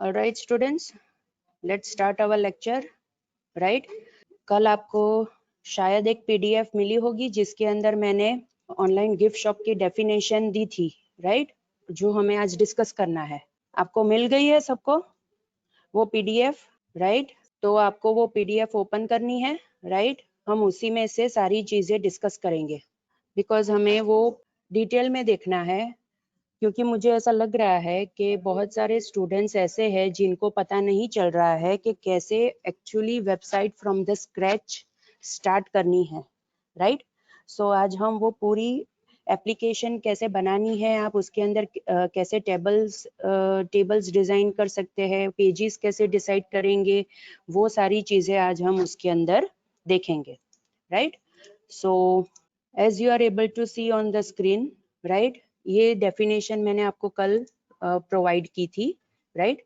Alright students, let's start our lecture. Right? कल आपको शायद एक PDF मिली होगी जिसके अंदर मैंने ऑनलाइन गिफ्ट शॉप की डेफिनेशन दी थी, राइट? जो हमें आज डिस्कस करना है। आपको मिल गई है सबको वो PDF, राइट? तो आपको वो PDF ओपन करनी है, राइट? हम उसी में से सारी चीजें डिस्कस करेंगे बिकॉज हमें वो डिटेल में देखना है, क्योंकि मुझे ऐसा लग रहा है कि बहुत सारे स्टूडेंट्स ऐसे हैं जिनको पता नहीं चल रहा है कि कैसे actually website from the scratch start करनी है, राइट? सो आज हम वो पूरी एप्लीकेशन कैसे बनानी है, आप उसके अंदर कैसे टेबल्स डिजाइन कर सकते हैं, पेजेस कैसे डिसाइड करेंगे, वो सारी चीजें आज हम उसके अंदर देखेंगे, right? So as you are able to see on the screen, right? ये डेफिनेशन मैंने आपको कल प्रोवाइड की थी, राइट?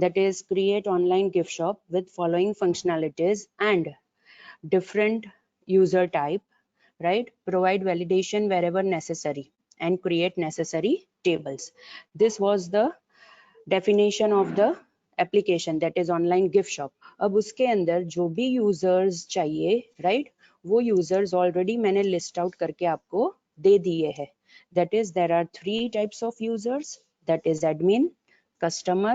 That is create online gift shop with following functionalities and different user type, right? Provide validation wherever necessary and create necessary tables. This was the definition of the application, that is online gift shop. अब उसके अंदर जो भी users चाहिए, right? वो users already मैंने list out करके आपको दे दिए हैं. That is, there are 3 types of users, that is admin, customer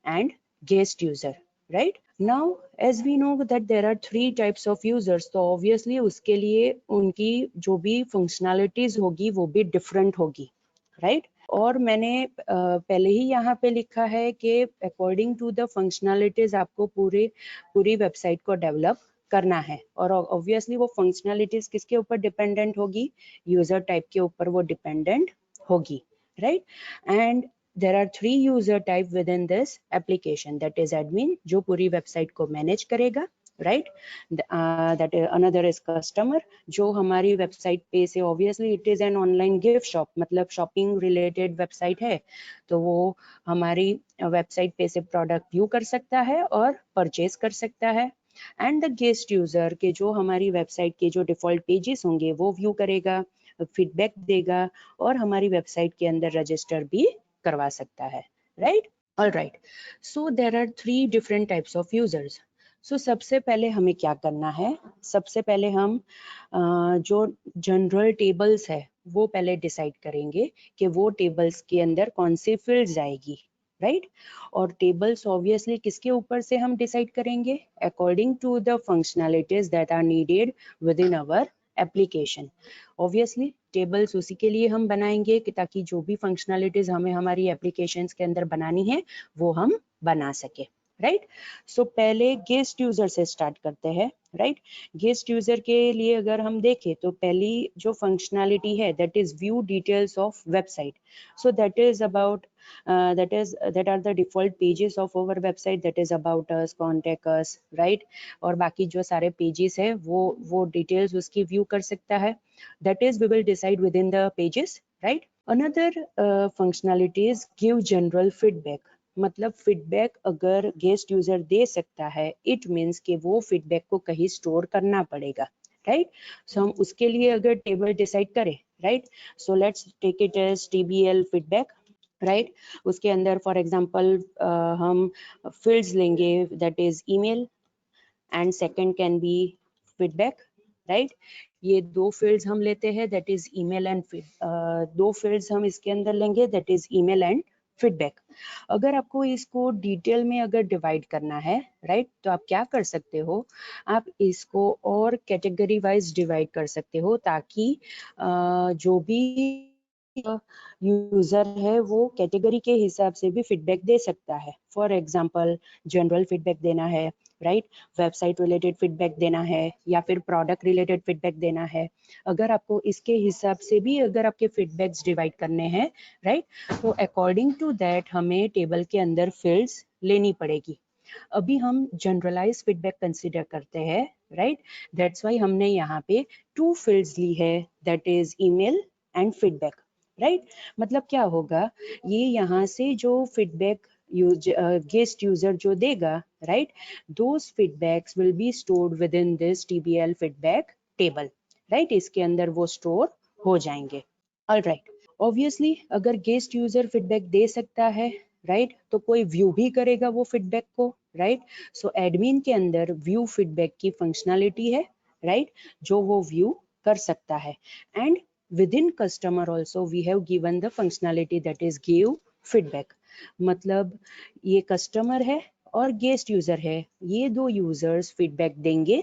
and guest user, right? Now as we know that there are 3 types of users, तो obviously उसके लिए उनकी जो भी functionalities होगी वो भी different होगी, right? और मैंने पहले ही यहाँ पे लिखा है कि अकॉर्डिंग टू द फंक्शनैलिटीज आपको पूरी वेबसाइट को डेवलप करना है, और ऑब्वियसली वो फंक्शनैलिटीज किसके ऊपर डिपेंडेंट होगी? यूजर टाइप के ऊपर वो डिपेंडेंट होगी, right? And there are 3 user type within this application, that is admin जो पूरी वेबसाइट को मैनेज करेगा, right? That another is customer जो हमारी वेबसाइट पे से obviously it is an online gift shop, मतलब शॉपिंग रिलेटेड वेबसाइट है, तो वो हमारी वेबसाइट पे से प्रोडक्ट व्यू कर सकता है और परचेज कर सकता है। एंड द गेस्ट यूजर के जो हमारी वेबसाइट के जो डिफॉल्ट पेजेस होंगे वो व्यू करेगा, फीडबैक देगा और हमारी वेबसाइट के अंदर रजिस्टर भी करवा सकता है, right? Alright, so there are 3 different types of users. So सबसे पहले हमें क्या करना है? सबसे पहले हम जो जनरल टेबल्स है वो पहले डिसाइड करेंगे कि वो टेबल्स के अंदर कौन सी फील्ड्स आएगी, राइट? और टेबल्स ऑब्वियसली किसके ऊपर से हम डिसाइड करेंगे? According to the functionalities that are needed within our application. Obviously tables उसी के लिए हम बनाएंगे कि ताकि जो भी फंक्शनैलिटीज हमें हमारी एप्लीकेशंस के अंदर बनानी है वो हम बना सके, राइट? सो पहले गेस्ट यूजर से स्टार्ट करते हैं, राइट? गेस्ट यूजर के लिए अगर हम देखें तो पहली जो फंक्शनैलिटी है that is view details of website. So that is about that are the default pages of our website, that is about us, contact us, right? और बाकी जो सारे pages है वो details उसकी view कर सकता है. That is, we will decide within the pages, right? Another functionality is give general feedback. मतलब फीडबैक अगर गेस्ट यूजर दे सकता है, इट मीन्स कि वो फीडबैक को कहीं स्टोर करना पड़ेगा, राइट? सो हम उसके लिए अगर टेबल डिसाइड करें, right? So let's take it as TBL feedback, right? उसके अंदर फॉर एग्जांपल हम फील्ड्स लेंगे, that is email and second can be feedback, right? ये 2 फील्ड्स हम लेते हैं, that is email and 2 fields हम इसके अंदर लेंगे, that is email and feedback. अगर आपको इसको डिटेल में अगर डिवाइड करना है, राइट, तो आप क्या कर सकते हो? आप इसको और कैटेगरी वाइज डिवाइड कर सकते हो ताकि जो भी यूजर है वो कैटेगरी के हिसाब से भी फीडबैक दे सकता है. फॉर एग्जांपल जनरल फीडबैक देना है, राइट? वेबसाइट रिलेटेड फीडबैक देना है या फिर प्रोडक्ट रिलेटेड फीडबैक देना है. अगर आपको इसके हिसाब से भी अगर आपके फीडबैक्स डिवाइड करने हैं, राइट, तो अकॉर्डिंग टू दैट हमें टेबल के अंदर फील्ड्स लेनी पड़ेगी. अभी हम जनरलाइज फीडबैक कंसीडर करते हैं, राइट? दैट्स वाई हमने यहाँ पे 2 फील्ड्स ली है, that is email and feedback, right? मतलब क्या होगा, ये यहाँ से जो फीडबैक गेस्ट यूजर जो देगा, right, those feedbacks will be stored with in this TBL feedback table, right? इसके अंदर वो स्टोर हो जाएंगे. ऑलराइट, ऑब्वियसली अगर गेस्ट यूजर फीडबैक दे सकता है, राइट तो कोई व्यू भी करेगा वो फीडबैक को, राइट सो एडमिन के अंदर व्यू फीडबैक की फंक्शनैलिटी है, राइट जो वो व्यू कर सकता है। And within customer also we have given the functionality that is give feedback. मतलब ये कस्टमर है और गेस्ट यूजर है, ये दो यूजर्स फीडबैक देंगे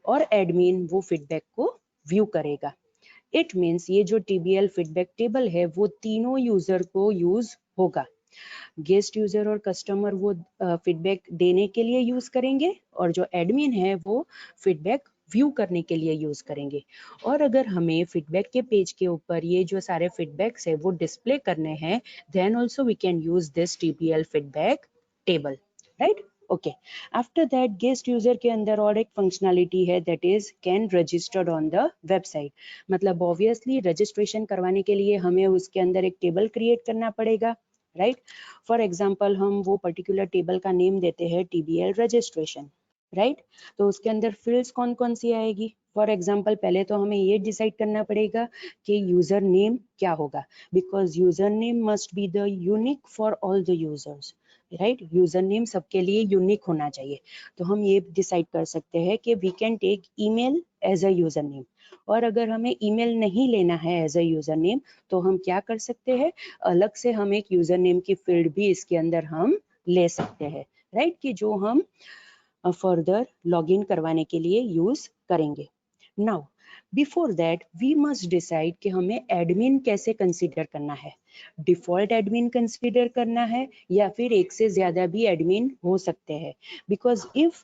और एडमिन वो फीडबैक को व्यू करेगा। इट मीन्स ये जो TBL फीडबैक टेबल है वो तीनों यूजर को यूज होगा। गेस्ट यूजर और कस्टमर वो फीडबैक देने के लिए यूज करेंगे और जो एडमिन है वो फीडबैक व्यू करने के लिए यूज करेंगे। और अगर हमें फीडबैक के पेज के ऊपर ये जो सारे फीडबैक्स है वो डिस्प्ले करने हैं, then also we can use this TBL feedback table, right okay. After that guest user के अंदर और एक फंक्शनैलिटी है that is can registered on the website. मतलब ऑब्वियसली रजिस्ट्रेशन करवाने के लिए हमें उसके अंदर एक टेबल क्रिएट करना पड़ेगा, राइट फॉर एग्जाम्पल हम वो पर्टिकुलर टेबल का नेम देते हैं TBL रजिस्ट्रेशन, राइट तो उसके अंदर फील्ड्स कौन कौन सी आएगी। फॉर एग्जाम्पल पहले तो हमें ये डिसाइड करना पड़ेगा कि यूजर नेम क्या होगा, because user name must be the unique for all the users, right user name सबके लिए यूनिक होना चाहिए। तो हम ये डिसाइड कर सकते हैं कि we can take email as a user name, और अगर हमें ईमेल नहीं लेना है एज अ यूजर नेम तो हम क्या कर सकते हैं, अलग से हम एक यूजर नेम की फील्ड भी इसके अंदर हम ले सकते हैं, राइट कि जो हम फर्दर लॉगिन करवाने के लिए यूज करेंगे। Now before that we must decide कि हमें एडमिन कैसे कंसीडर करना है। डिफॉल्ट एडमिन कंसीडर करना है या फिर एक से ज्यादा भी एडमिन हो सकते हैं। Because if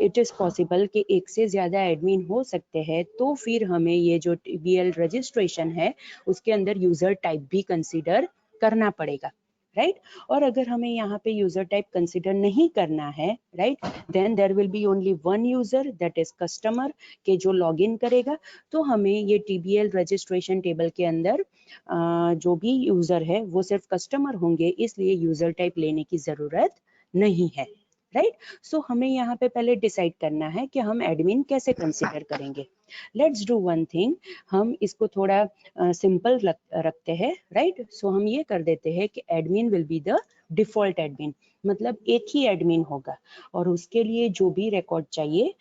it is possible कि एक से ज्यादा एडमिन हो सकते हैं तो फिर हमें ये जो TBL रजिस्ट्रेशन है उसके अंदर यूजर टाइप भी कंसीडर करना पड़ेगा, राइट और अगर हमें यहाँ पे यूजर टाइप कंसीडर नहीं करना है, right then there will be only one user that is customer के जो लॉगिन करेगा। तो हमें ये TBL रजिस्ट्रेशन टेबल के अंदर जो भी यूजर है वो सिर्फ कस्टमर होंगे, इसलिए यूजर टाइप लेने की जरूरत नहीं है, राइट सो हमें यहाँ पे पहले डिसाइड करना है कि हम एडमिन कैसे कंसीडर करेंगे। लेट्स डू वन थिंग, हम इसको थोड़ा सिंपल रखते हैं, राइट सो हम ये कर देते हैं कि admin will be the default admin, मतलब एक ही एडमिन होगा और उसके लिए जो भी रिकॉर्ड चाहिए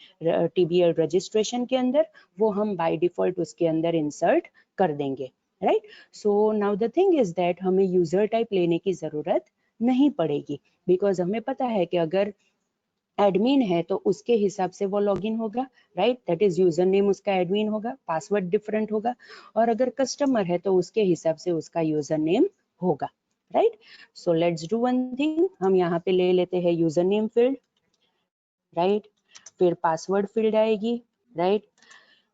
TBL रजिस्ट्रेशन के अंदर वो हम बाय डिफॉल्ट उसके अंदर इंसर्ट कर देंगे, right so now the thing is that हमें यूजर टाइप लेने की जरूरत नहीं पड़ेगी, बिकॉज हमें पता है कि अगर एडमिन है तो उसके हिसाब से वो लॉगिन होगा, right that is user name उसका एडमिन होगा, पासवर्ड डिफरेंट होगा, और अगर कस्टमर है तो उसके हिसाब से उसका यूजर नेम होगा, right so let's do one thing, हम यहाँ पे ले लेते हैं यूजर नेम फील्ड, राइट फिर पासवर्ड फील्ड आएगी, राइट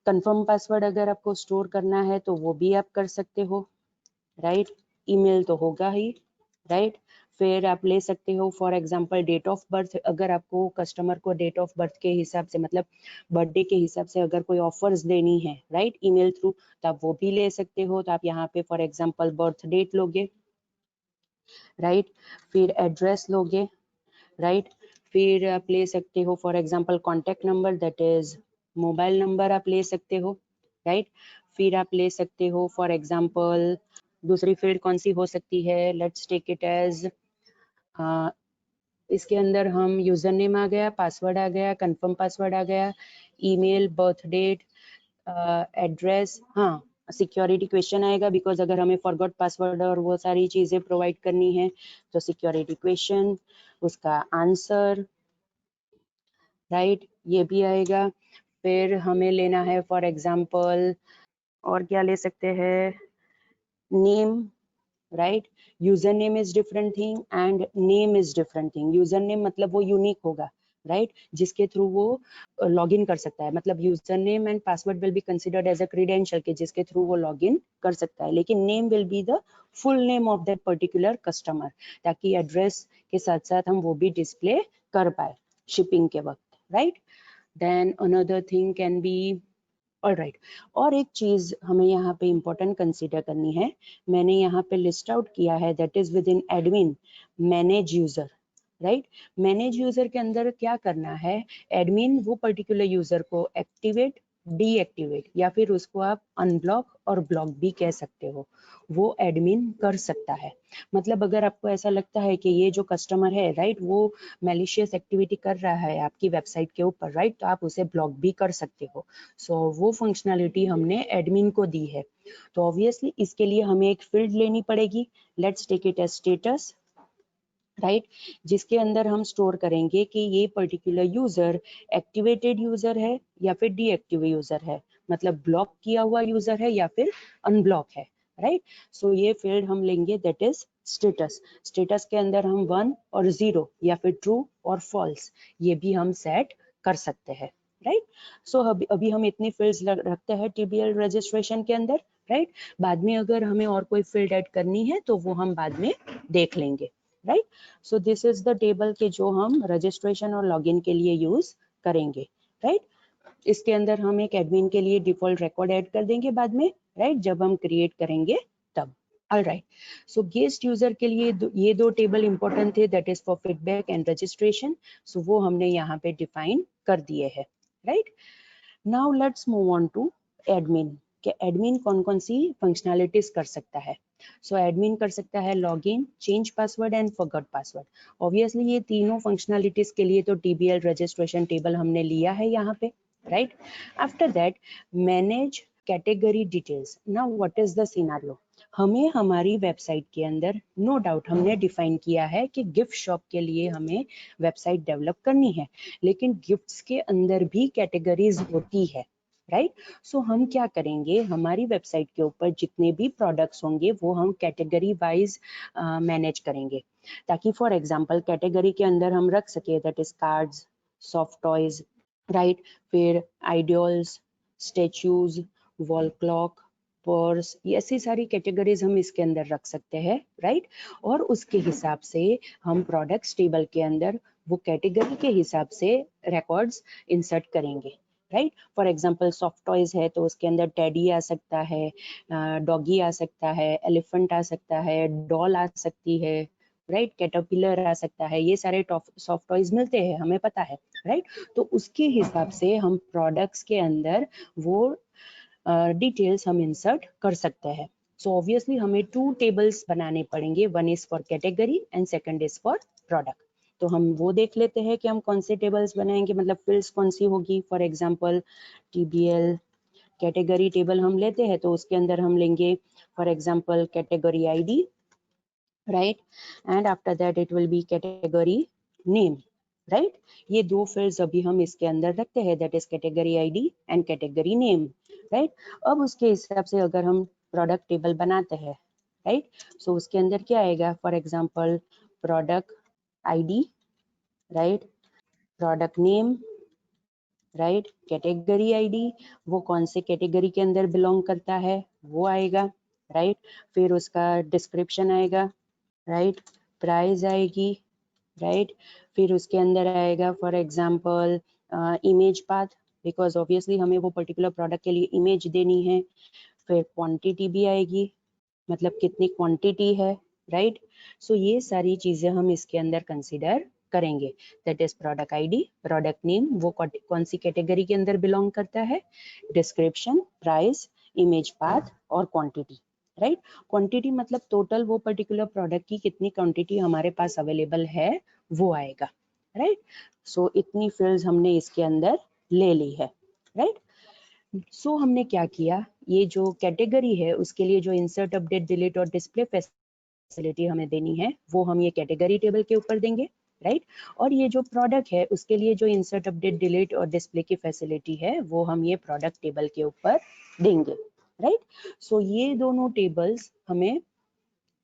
कंफर्म पासवर्ड अगर आपको स्टोर करना है तो वो भी आप कर सकते हो, राइट ईमेल तो होगा ही, राइट फिर आप ले सकते हो for example date of birth, अगर आपको कस्टमर को डेट ऑफ बर्थ के हिसाब से मतलब बर्थडे के हिसाब से अगर कोई ऑफर्स देनी है, राइट ईमेल थ्रू, तो आप वो भी ले सकते हो। तो आप यहाँ पे फॉर एग्जांपल बर्थ डेट लोगे, राइट फिर एड्रेस लोगे, राइट फिर आप ले सकते हो for example contact number that is mobile number आप ले सकते हो, राइट फिर आप ले सकते हो फॉर एग्जांपल दूसरी फील्ड कौन सी हो सकती है, लेट्स टेक इट एज इसके अंदर हम यूजर नेम आ गया, पासवर्ड आ गया, कंफर्म पासवर्ड आ गया, ईमेल, बर्थ डेट, एड्रेस, हाँ सिक्योरिटी क्वेश्चन आएगा बिकॉज अगर हमें फॉरगॉट पासवर्ड और वो सारी चीजें प्रोवाइड करनी है तो सिक्योरिटी क्वेश्चन, उसका आंसर, राइट ये भी आएगा। फिर हमें लेना है फॉर एग्जांपल और क्या ले सकते हैं, name, right user name is different thing and name is different thing. User name मतलब वो यूनिक होगा, राइट जिसके थ्रू वो लॉग इन कर सकता है, मतलब user name and password will be considered as a credential के जिसके थ्रू वो लॉग इन कर सकता है, लेकिन name will be the full name of that particular customer, ताकि एड्रेस के साथ साथ हम वो भी डिस्प्ले कर पाए शिपिंग के वक्त, right then another thing can be alright. और एक चीज हमें यहाँ पे इंपॉर्टेंट कंसीडर करनी है, मैंने यहाँ पे लिस्ट आउट किया है that is with in admin manage user, right manage user के अंदर क्या करना है, एडमिन वो पर्टिकुलर यूजर को एक्टिवेट डीएक्टिवेट या फिर उसको आप अनब्लॉक और ब्लॉक भी कह सकते हो, वो एडमिन कर सकता है। मतलब अगर आपको ऐसा लगता है कि ये जो कस्टमर है राइट वो मैलिशियस एक्टिविटी कर रहा है आपकी वेबसाइट के ऊपर राइट, तो आप उसे ब्लॉक भी कर सकते हो। सो वो फंक्शनैलिटी हमने एडमिन को दी है। तो ऑब्वियसली इसके लिए हमें एक फील्ड लेनी पड़ेगी। Let's take it as status right, जिसके अंदर हम स्टोर करेंगे कि ये पर्टिकुलर यूजर एक्टिवेटेड यूजर है या फिर डीएक्टिव यूजर है, मतलब ब्लॉक किया हुआ यूजर है या फिर अनब्लॉक है राइट। सो ये फील्ड हम लेंगे दैट इज स्टेटस। स्टेटस के अंदर हम 1 और 0 या फिर ट्रू और फॉल्स ये भी हम सेट कर सकते हैं राइट। सो अभी हम इतनी फील्ड्स रखते हैं टीबीएल रजिस्ट्रेशन के अंदर राइट। बाद में अगर हमें और कोई फील्ड ऐड करनी है तो वो हम बाद में देख लेंगे right. So this is the table के जो हम रजिस्ट्रेशन और लॉगिन के लिए यूज करेंगे राइट। इसके अंदर हम एक एडमिन के लिए डिफॉल्ट रिकॉर्ड ऐड कर देंगे बाद में राइट, जब हम क्रिएट करेंगे तब। ऑलराइट, सो गेस्ट यूजर के लिए ये दो टेबल इंपॉर्टेंट थे that is for feedback and registration. So वो हमने यहाँ पे डिफाइन कर दिए हैं right. Now let's move on to admin कि एडमिन कौन कौन सी फंक्शनैलिटीज कर सकता है। सो एडमिन कर सकता है login, change password and forgot password. Obviously ये तीनों फंक्शनैलिटीज के लिए तो टीबीएल रजिस्ट्रेशन टेबल हमने लिया है यहाँ पे right. After that manage category details. Now what is the scenario, हमें हमारी वेबसाइट के अंदर नो डाउट हमने डिफाइन किया है कि गिफ्ट शॉप के लिए हमें वेबसाइट डेवलप करनी है, लेकिन गिफ्ट्स के अंदर भी कैटेगरीज होती है राइट। सो हम क्या करेंगे, हमारी वेबसाइट के ऊपर जितने भी प्रोडक्ट्स होंगे वो हम कैटेगरी वाइज मैनेज करेंगे, ताकि फॉर एग्जांपल कैटेगरी के अंदर हम रख सके that is cards, soft toys right, फिर idols, statues, wall clock, purse, ये ऐसी सारी कैटेगरीज हम इसके अंदर रख सकते हैं राइट। और उसके हिसाब से हम प्रोडक्ट्स टेबल के अंदर वो कैटेगरी के हिसाब से रिकॉर्ड्स इंसर्ट करेंगे right. For example soft toys है तो उसके अंदर टेडी आ सकता है, डॉगी आ सकता है, एलिफेंट आ सकता है, डॉल आ सकती है राइट, कैटरपिलर आ सकता है, ये सारे सॉफ्ट टॉयज मिलते हैं हमें पता है राइट। तो उसके हिसाब से हम प्रोडक्ट्स के अंदर वो डिटेल्स हम इंसर्ट कर सकते हैं। सो ऑब्वियसली हमें 2 टेबल्स बनाने पड़ेंगे, one is for category and second is for product. तो हम वो देख लेते हैं कि हम कौन से टेबल्स बनाएंगे, मतलब फील्ड्स कौन सी होगी। फॉर एग्जांपल टीबीएल कैटेगरी टेबल हम लेते हैं तो उसके अंदर हम लेंगे for example category ID right, and after that it will be category name right. ये दो फील्ड्स अभी हम इसके अंदर रखते हैं that is category ID and category name right. अब उसके हिसाब से अगर हम प्रोडक्ट टेबल बनाते हैं राइट, सो उसके अंदर क्या आएगा, for example product ID right, product name right, category ID वो कौन से कैटेगरी के अंदर बिलोंग करता है वो आएगा राइट, फिर उसका डिस्क्रिप्शन आएगा राइट, प्राइस आएगी राइट, फिर उसके अंदर आएगा for example image path, because obviously हमें वो पर्टिकुलर प्रोडक्ट के लिए इमेज देनी है, फिर क्वांटिटी भी आएगी, मतलब कितनी क्वांटिटी है राइट। सो ये सारी चीजें हम इसके अंदर कंसीडर करेंगे that is product ID, product name वो कौन सी कैटेगरी के अंदर बिलोंग करता है, डिस्क्रिप्शन, प्राइस, इमेज पाथ और क्वांटिटी राइट। क्वांटिटी मतलब टोटल वो पर्टिकुलर प्रोडक्ट की कितनी क्वांटिटी हमारे पास अवेलेबल है वो आएगा राइट। सो इतनी फील्ड्स हमने इसके अंदर ले ली है राइट। सो हमने क्या किया, ये जो कैटेगरी है उसके लिए जो इंसर्ट, अपडेट, डिलीट और डिस्प्ले फैसिलिटी हमें देनी है वो हम ये कैटेगरी टेबल के ऊपर देंगे राइट। और ये जो प्रोडक्ट है उसके लिए जो इंसर्ट, अपडेट, डिलीट और डिस्प्ले की फैसिलिटी है वो हम ये प्रोडक्ट टेबल के ऊपर देंगे राइट। सो ये दोनों टेबल्स हमें,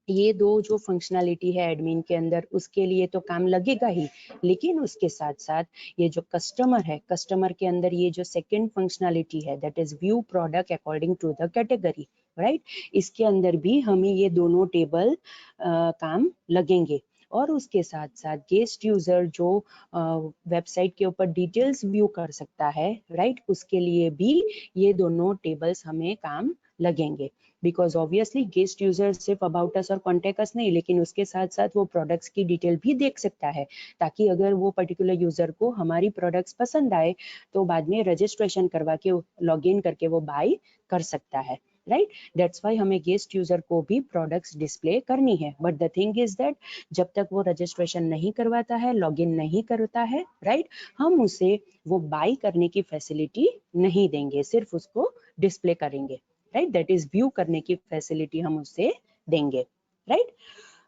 ये दो जो फंक्शनैलिटी है एडमिन के अंदर उसके लिए तो काम लगेगा ही, लेकिन उसके साथ साथ ये जो कस्टमर है, कस्टमर के अंदर ये जो सेकंड फंक्शनैलिटी है that is view product according to the category right, इसके अंदर भी हमें ये दोनों टेबल काम लगेंगे। और उसके साथ साथ गेस्ट यूजर जो वेबसाइट के ऊपर डिटेल्स व्यू कर सकता है राइट, उसके लिए भी ये दोनों टेबल्स हमें काम लगेंगे, बिकॉज ऑब्वियसली गेस्ट यूजर सिर्फ अबाउट अस और कॉन्टेक्ट अस नहीं, लेकिन उसके साथ साथ वो प्रोडक्ट्स की डिटेल भी देख सकता है, ताकि अगर वो पर्टिकुलर यूजर को हमारी प्रोडक्ट्स पसंद आए तो बाद में रजिस्ट्रेशन करवा के लॉग इन करके वो बाय कर सकता है, राइट। दैट्स वाई हमें गेस्ट यूजर को भी प्रोडक्ट्स डिस्प्ले करनी है, but the thing is that जब तक वो रजिस्ट्रेशन नहीं करवाता है, लॉग इन नहीं करता है, राइट, हम उसे वो बाय करने की फैसिलिटी नहीं देंगे, सिर्फ उसको डिस्प्ले करेंगे, राइट, दैट इज व्यू करने की फैसिलिटी हम उसे देंगे, राइट।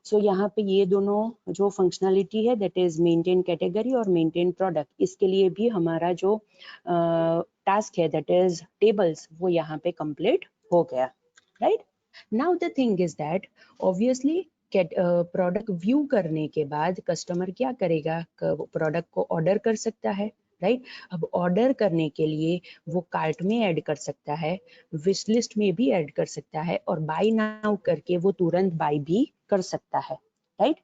सो यहाँ पे ये दोनों जो फंक्शनलिटी है दैट इज मेंटेन कैटेगरी और मेंटेन प्रोडक्ट, इसके लिए भी हमारा जो टास्क है दैट इज टेबल्स, वो यहाँ पे कंप्लीट हो गया, right. Now the thing is that obviously product view करने के बाद कस्टमर क्या करेगा, प्रोडक्ट को ऑर्डर कर सकता है, राइट। अब ऑर्डर करने के लिए वो कार्ट में ऐड कर सकता है, विश लिस्ट में भी ऐड कर सकता है, और बाय नाउ करके वो तुरंत बाय भी कर सकता है, राइट।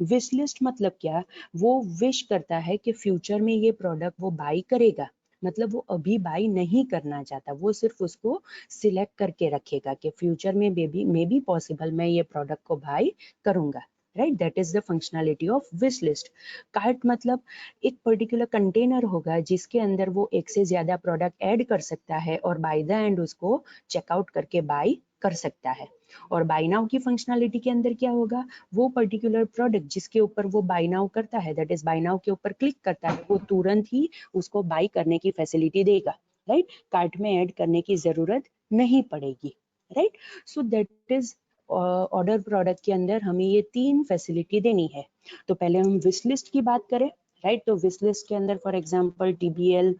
विश लिस्ट मतलब क्या, वो विश करता है कि फ्यूचर में ये प्रोडक्ट वो बाय करेगा, मतलब वो अभी बाय नहीं करना चाहता, वो सिर्फ उसको सिलेक्ट करके रखेगा कि फ्यूचर में मे बी पॉसिबल मैं ये प्रोडक्ट को बाय करूंगा, right. That is the functionality of wish list. Cart मतलब एक पर्टिकुलर कंटेनर होगा जिसके अंदर वो एक से ज्यादा प्रोडक्ट ऐड कर सकता है और बाय द एंड उसको चेकआउट करके बाय कर सकता है। और बाय नाउ की फंक्शनलिटी के अंदर क्या होगा, वो पर्टिकुलर प्रोडक्ट जिसके ऊपर वो बाय नाउ करता है, दैट इज बाय नाउ के ऊपर क्लिक करता है, वो तुरंत ही उसको बाय करने की फैसिलिटी देगा, राइट, कार्ट में ऐड करने की जरूरत नहीं पड़ेगी, right. So that is order product के अंदर हमें ये 3 फैसिलिटी देनी है। तो पहले हम विश लिस्ट की बात करें, राइट, तो विश लिस्ट के अंदर for example TBL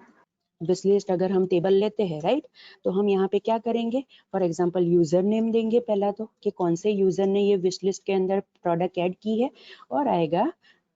wish list अगर हम टेबल लेते हैं, राइट, तो हम यहाँ पे क्या करेंगे, फॉर एग्जांपल यूजर नेम देंगे पहला, तो कि कौन से यूजर ने ये विश लिस्ट के अंदर प्रोडक्ट ऐड की है, और आएगा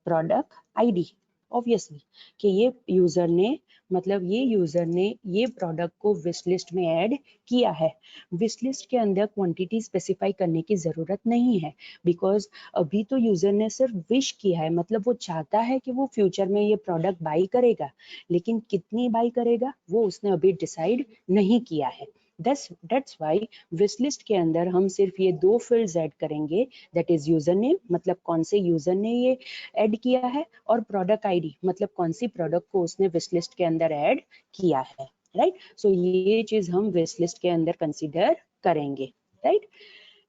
प्रोडक्ट ID, ऑब्वियसली कि ये यूजर ने, मतलब ये यूजर ने ये प्रोडक्ट को विश लिस्ट में ऐड किया है। विश लिस्ट के अंदर क्वांटिटी स्पेसिफाई करने की जरूरत नहीं है, बिकॉज अभी तो यूजर ने सिर्फ विश किया है, मतलब वो चाहता है कि वो फ्यूचर में ये प्रोडक्ट बाई करेगा, लेकिन कितनी बाई करेगा वो उसने अभी डिसाइड नहीं किया है। That's why विश लिस्ट के अंदर हम सिर्फ ये 2 फील्ड्स ऐड करेंगे, दैट इज यूजर नेम, मतलब कौन से यूजर ने ये ऐड किया है, और प्रोडक्ट ID, मतलब कौन सी प्रोडक्ट को उसने विश लिस्ट के अंदर ऐड किया है, राइट। सो ये चीज हम विश लिस्ट के अंदर कंसीडर करेंगे, right.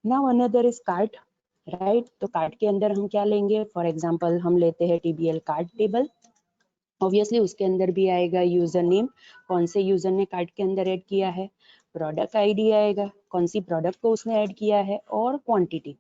Now another is cart, right, तो कार्ट के अंदर हम क्या लेंगे, फॉर एग्जांपल हम लेते हैं TBL कार्ट टेबल, ऑब्वियसली उसके अंदर भी आएगा यूजर नेम, कौन से यूजर ने कार्ट के अंदर ऐड किया है, प्रोडक्ट ID आएगा, कौन सी प्रोडक्ट को उसने ऐड किया है, और क्वांटिटी,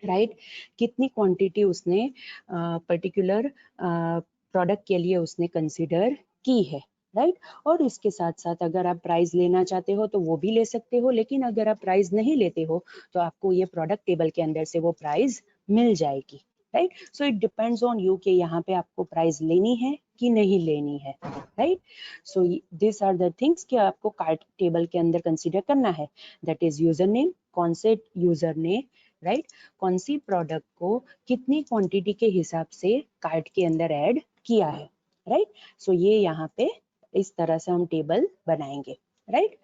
राइट, कितनी क्वांटिटी उसने पर्टिकुलर प्रोडक्ट के लिए उसने कंसीडर की है, राइट। और इसके साथ साथ अगर आप प्राइस लेना चाहते हो तो वो भी ले सकते हो, लेकिन अगर आप प्राइस नहीं लेते हो तो आपको ये प्रोडक्ट टेबल के अंदर से वो प्राइस मिल जाएगी, right. So it depends on you कि यहाँ पे आपको प्राइस लेनी है कि नहीं लेनी है, right. So this are the things कि आपको कार्ट टेबल के अंदर कंसीडर करना है, दैट इज यूजर नेम, कौन से यूजर ने, राइट, कौन सी प्रोडक्ट को कितनी क्वांटिटी के हिसाब से कार्ट के अंदर ऐड किया है, राइट। सो ये यहाँ पे इस तरह से हम टेबल बनाएंगे, right.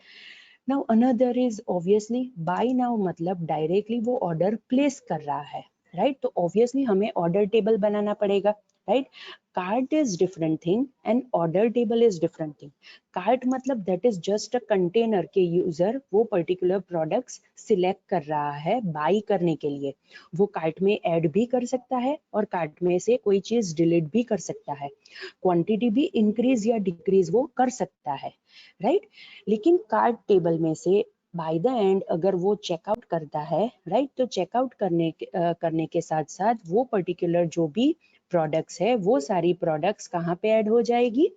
Now another is obviously buy now, मतलब डायरेक्टली वो ऑर्डर प्लेस कर रहा है, राइट। तो ऑब्वियसली हमें ऑर्डर टेबल बनाना पड़ेगा, right. Cart is different thing and order table is different thing. Cart मतलब that is just a container के यूजर वो पर्टिकुलर प्रोडक्ट्स सिलेक्ट कर रहा है बाई करने के लिए, वो कार्ट में ऐड भी कर सकता है और कार्ट में से कोई चीज डिलीट भी कर सकता है, क्वांटिटी भी इंक्रीज या डिक्रीज वो कर सकता है, राइट। लेकिन कार्ट टेबल में से बाय द एंड अगर वो चेकआउट करता है, राइट, तो चेकआउट करने के साथ साथ वो पर्टिकुलर जो भी प्रोडक्ट्स है वो सारी प्रोडक्ट्स कहाँ पे ऐड हो जाएगी,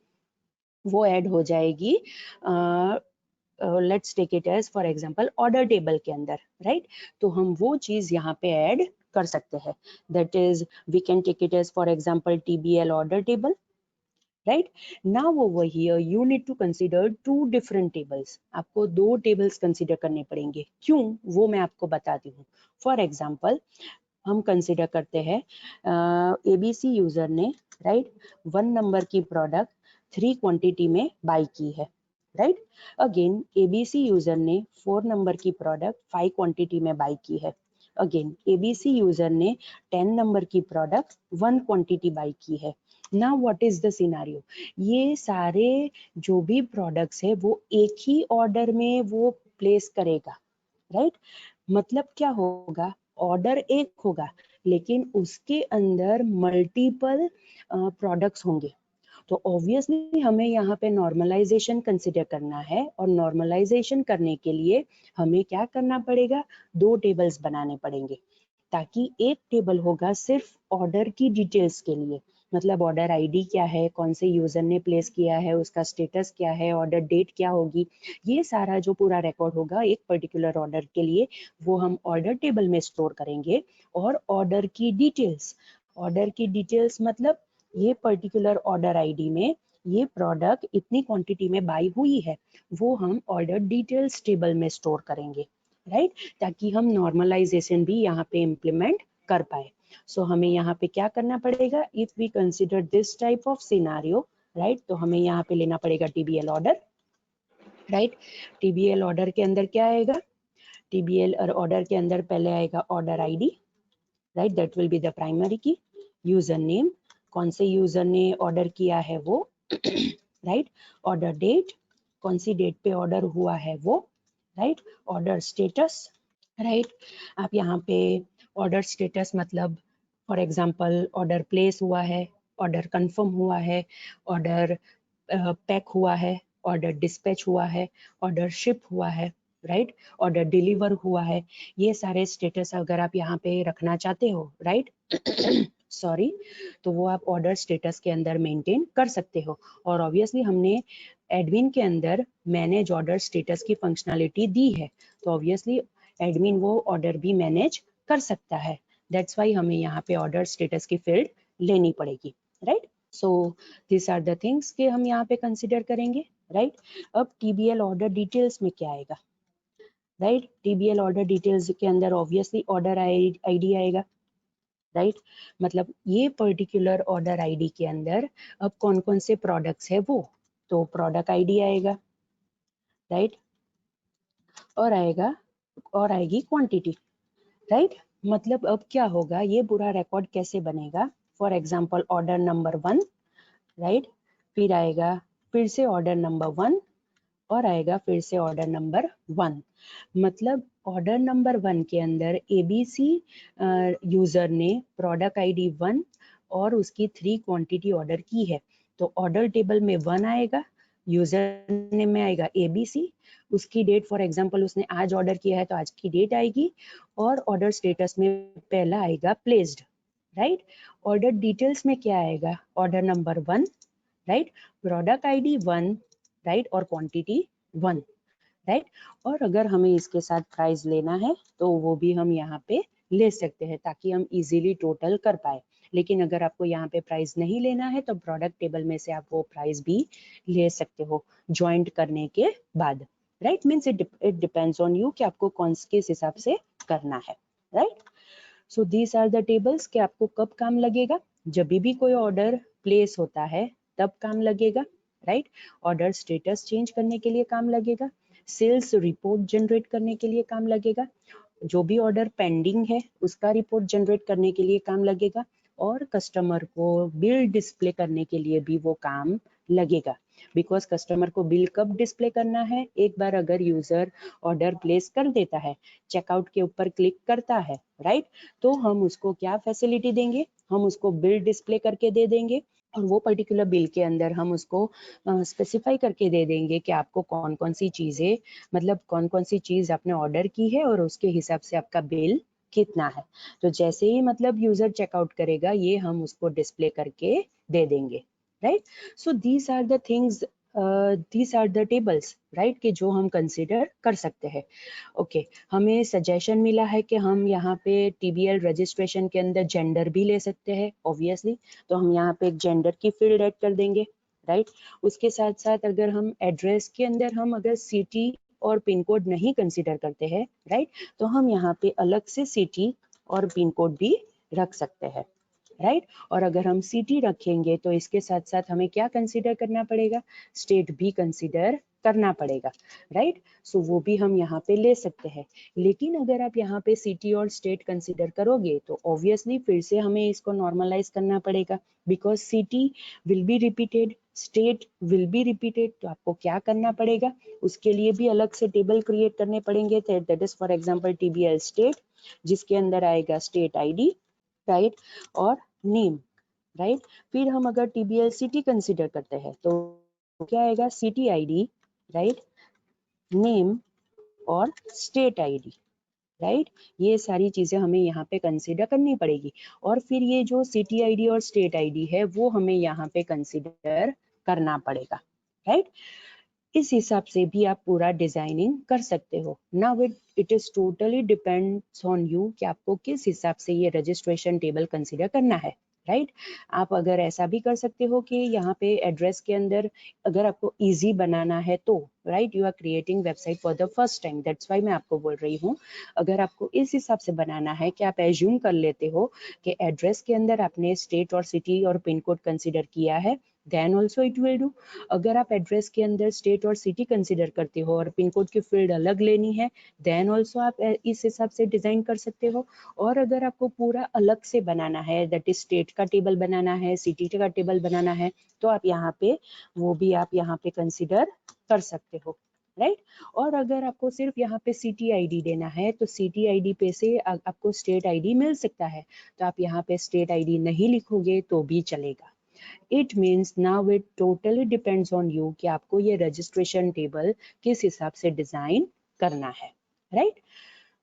वो ऐड हो जाएगी let's take it as for example order table के अंदर, राइट। तो हम वो चीज यहाँ पे ऐड कर सकते हैं, that is we can take it as for example TBL order table, right. Now over here you need to consider 2 different tables, आपको 2 tables consider करने पड़ेंगे, क्यों वो मैं आपको बताती हूँ। फॉर एग्जाम्पल हम कंसिडर करते हैं ABC यूजर ने, राइट, 1 नंबर की प्रोडक्ट 3 क्वांटिटी में बाय की है, राइट। अगेन एबीसी यूजर ने 4 नंबर की प्रोडक्ट 5 क्वांटिटी में बाय की है। अगेन एबीसी यूजर ने 10 नंबर की प्रोडक्ट 1 क्वांटिटी बाय की है। Now what is the scenario, ये सारे जो भी प्रोडक्ट्स है वो एक ही ऑर्डर में वो प्लेस करेगा, राइट। मतलब क्या होगा, ऑर्डर एक होगा लेकिन उसके अंदर मल्टीपल प्रोडक्ट्स होंगे। तो ऑब्वियसली हमें यहाँ पे नॉर्मलाइजेशन कंसिडर करना है, और नॉर्मलाइजेशन करने के लिए हमें क्या करना पड़ेगा, 2 टेबल्स बनाने पड़ेंगे, ताकि एक टेबल होगा सिर्फ ऑर्डर की डिटेल्स के लिए, मतलब ऑर्डर आईडी क्या है, कौन से यूजर ने प्लेस किया है, उसका स्टेटस क्या है, ऑर्डर डेट क्या होगी, ये सारा जो पूरा रिकॉर्ड होगा एक पर्टिकुलर ऑर्डर के लिए वो हम ऑर्डर टेबल में स्टोर करेंगे। और ऑर्डर की डिटेल्स मतलब ये पर्टिकुलर ऑर्डर आईडी में ये प्रोडक्ट इतनी क्वांटिटी में बाई हुई है, वो हम ऑर्डर डिटेल्स टेबल में स्टोर करेंगे, राइट, ताकि हम नॉर्मलाइजेशन भी यहाँ पे इम्प्लीमेंट कर पाए। सो हमें यहाँ पे क्या करना पड़ेगा, if we consider this type of scenario, right, तो हमें यहाँ पे लेना पड़ेगा TBL order, right. TBL order के अंदर क्या आएगा, टीबीएल ऑर्डर के अंदर पहले आएगा order ID, right, that will be the primary की, यूजर नेम, कौन से यूजर ने ऑर्डर किया है वो, राइट, ऑर्डर डेट, कौन सी डेट पे ऑर्डर हुआ है वो, राइट, ऑर्डर स्टेटस, राइट। आप यहाँ पे ऑर्डर स्टेटस मतलब फॉर एग्जांपल ऑर्डर प्लेस हुआ है, ऑर्डर कंफर्म हुआ है, ऑर्डर पैक हुआ है, ऑर्डर डिस्पैच हुआ है, ऑर्डर शिप हुआ है, राइट, ऑर्डर डिलीवर हुआ है, ये सारे स्टेटस अगर आप यहाँ पे रखना चाहते हो, राइट, सॉरी, तो वो आप ऑर्डर स्टेटस के अंदर मेंटेन कर सकते हो। और ऑब्वियसली हमने एडमिन के अंदर मैनेज ऑर्डर स्टेटस की फंक्शनलिटी दी है, तो ऑब्वियसली एडमिन वो ऑर्डर भी मैनेज कर सकता है, दैट्स वाई हमें यहाँ पे ऑर्डर स्टेटस की फील्ड लेनी पड़ेगी, right. So this are the things के हम यहाँ पे कंसिडर करेंगे, राइट। अब टीबीएल ऑर्डर डिटेल्स में क्या आएगा, राइट, टीबीएल ऑर्डर डिटेल्स के अंदर ऑब्वियसली ऑर्डर आईडी आएगा, राइट, मतलब ये पर्टिकुलर ऑर्डर आईडी के अंदर अब कौन कौन से प्रोडक्ट्स है वो, तो प्रोडक्ट आईडी आएगा, राइट, और आएगा और आएगी क्वांटिटी, राइट। मतलब अब क्या होगा, ये पूरा रिकॉर्ड कैसे बनेगा, for example order number 1, right, फिर आएगा फिर से ऑर्डर नंबर 1 और आएगा फिर से ऑर्डर नंबर 1, मतलब ऑर्डर नंबर 1 के अंदर एबीसी यूजर ने प्रोडक्ट आईडी 1 और उसकी 3 क्वांटिटी ऑर्डर की है, तो ऑर्डर टेबल में 1 आएगा, यूजर नेम में आएगा एबीसी, उसकी डेट फॉर एग्जांपल उसने आज ऑर्डर किया है तो आज की डेट आएगी, और ऑर्डर स्टेटस में पहला आएगा प्लेस्ड, राइट। ऑर्डर डिटेल्स में क्या आएगा, order number 1, right, product ID 1, right, और क्वांटिटी 1, राइट। और अगर हमें इसके साथ प्राइस लेना है तो वो भी हम यहाँ पे ले सकते हैं, ताकि हम इजीली टोटल कर पाए। लेकिन अगर आपको यहाँ पे प्राइस नहीं लेना है तो प्रोडक्ट टेबल में से आप वो प्राइस भी ले सकते हो ज्वाइंट करने के बाद, right, means it depends on you कि आपको कौन किस हिसाब से करना है, right. So these are the tables कि आपको कब काम लगेगा, जब भी कोई ऑर्डर प्लेस होता है तब काम लगेगा, राइट, ऑर्डर स्टेटस चेंज करने के लिए काम लगेगा, सेल्स रिपोर्ट जनरेट करने के लिए काम लगेगा, जो भी ऑर्डर पेंडिंग है उसका रिपोर्ट जनरेट करने के लिए काम लगेगा, और कस्टमर को बिल डिस्प्ले करने के लिए भी वो काम लगेगा। बिकॉज कस्टमर को बिल कब डिस्प्ले करना है, एक बार अगर यूजर ऑर्डर प्लेस कर देता है, चेकआउट के ऊपर क्लिक करता है, राइट, तो हम उसको क्या फैसिलिटी देंगे, हम उसको बिल डिस्प्ले करके दे देंगे, और वो पर्टिकुलर बिल के अंदर हम उसको स्पेसिफाई करके दे देंगे कि आपको कौन कौन सी चीजें, मतलब कौन कौन सी चीज आपने ऑर्डर की है और उसके हिसाब से आपका बिल कितना है। तो जैसे ही मतलब यूजर चेकआउट करेगा ये हम उसको डिस्प्ले करके दे देंगे, right. So these are the things, these are the tables, right, कि जो हम कंसिडर कर सकते हैं। ओके, हमें सजेशन मिला है कि हम यहाँ पे टीबीएल रजिस्ट्रेशन के अंदर जेंडर भी ले सकते हैं ऑब्वियसली, तो हम यहाँ पे एक जेंडर की फील्ड ऐड कर देंगे, राइट। उसके साथ साथ अगर हम एड्रेस के अंदर हम अगर सिटी और पिन कोड नहीं कंसिडर करते हैं, राइट, तो हम यहाँ पे अलग से सिटी और पिन कोड भी रख सकते हैं, राइट। और अगर हम सिटी रखेंगे तो इसके साथ साथ हमें क्या कंसीडर करना पड़ेगा, स्टेट भी कंसीडर करना पड़ेगा, राइट। सो वो भी हम यहाँ पे ले सकते हैं। लेकिन अगर आप यहाँ पे सिटी और स्टेट कंसीडर करोगे तो ऑब्वियसली फिर से हमें इसको नॉर्मलाइज करना पड़ेगा, because city will be repeated, state will be repeated. तो आपको क्या करना पड़ेगा, उसके लिए भी अलग से टेबल क्रिएट करने पड़ेंगे। That is for example TBL state, जिसके अंदर आएगा स्टेट ID, राइट, और नेम, राइट। फिर हम अगर TBL सिटी कंसीडर करते हैं तो क्या आएगा, सिटी ID, राइट, नेम और स्टेट ID, राइट। ये सारी चीजें हमें यहाँ पे कंसीडर करनी पड़ेगी। और फिर ये जो सिटी ID और स्टेट ID है वो हमें यहाँ पे कंसीडर करना पड़ेगा, राइट। इस हिसाब से भी आप पूरा डिजाइनिंग कर सकते हो। Now it is totally depends on you कि आपको किस हिसाब से ये रजिस्ट्रेशन टेबल कंसीडर करना है, राइट। आप अगर ऐसा भी कर सकते हो कि यहाँ पे एड्रेस के अंदर अगर आपको इजी बनाना है तो, right, you are creating website for the first time, that's why मैं आपको बोल रही हूँ। अगर आपको इस हिसाब से बनाना है कि आप एज्यूम कर लेते हो कि एड्रेस के अंदर आपने स्टेट और सिटी और पिन कोड कंसिडर किया है, then also it will do. अगर आप एड्रेस के अंदर स्टेट और सिटी कंसिडर करते हो और पिन कोड की फील्ड अलग लेनी है, देन ऑल्सो आप इस हिसाब से डिजाइन कर सकते हो। और अगर आपको पूरा अलग से बनाना है, दैट इज स्टेट का टेबल बनाना है, सिटी का टेबल बनाना है, तो आप यहाँ पे वो भी आप यहाँ पे कंसिडर कर सकते हो, राइट। और अगर आपको सिर्फ यहाँ पे सिटी ID देना है तो सिटी ID पे से आपको स्टेट ID मिल सकता है, तो आप यहाँ पे स्टेट ID नहीं लिखोगे तो भी चलेगा। It means now it totally depends on you कि आपको ये रजिस्ट्रेशन टेबल किस हिसाब से डिजाइन करना है, राइट।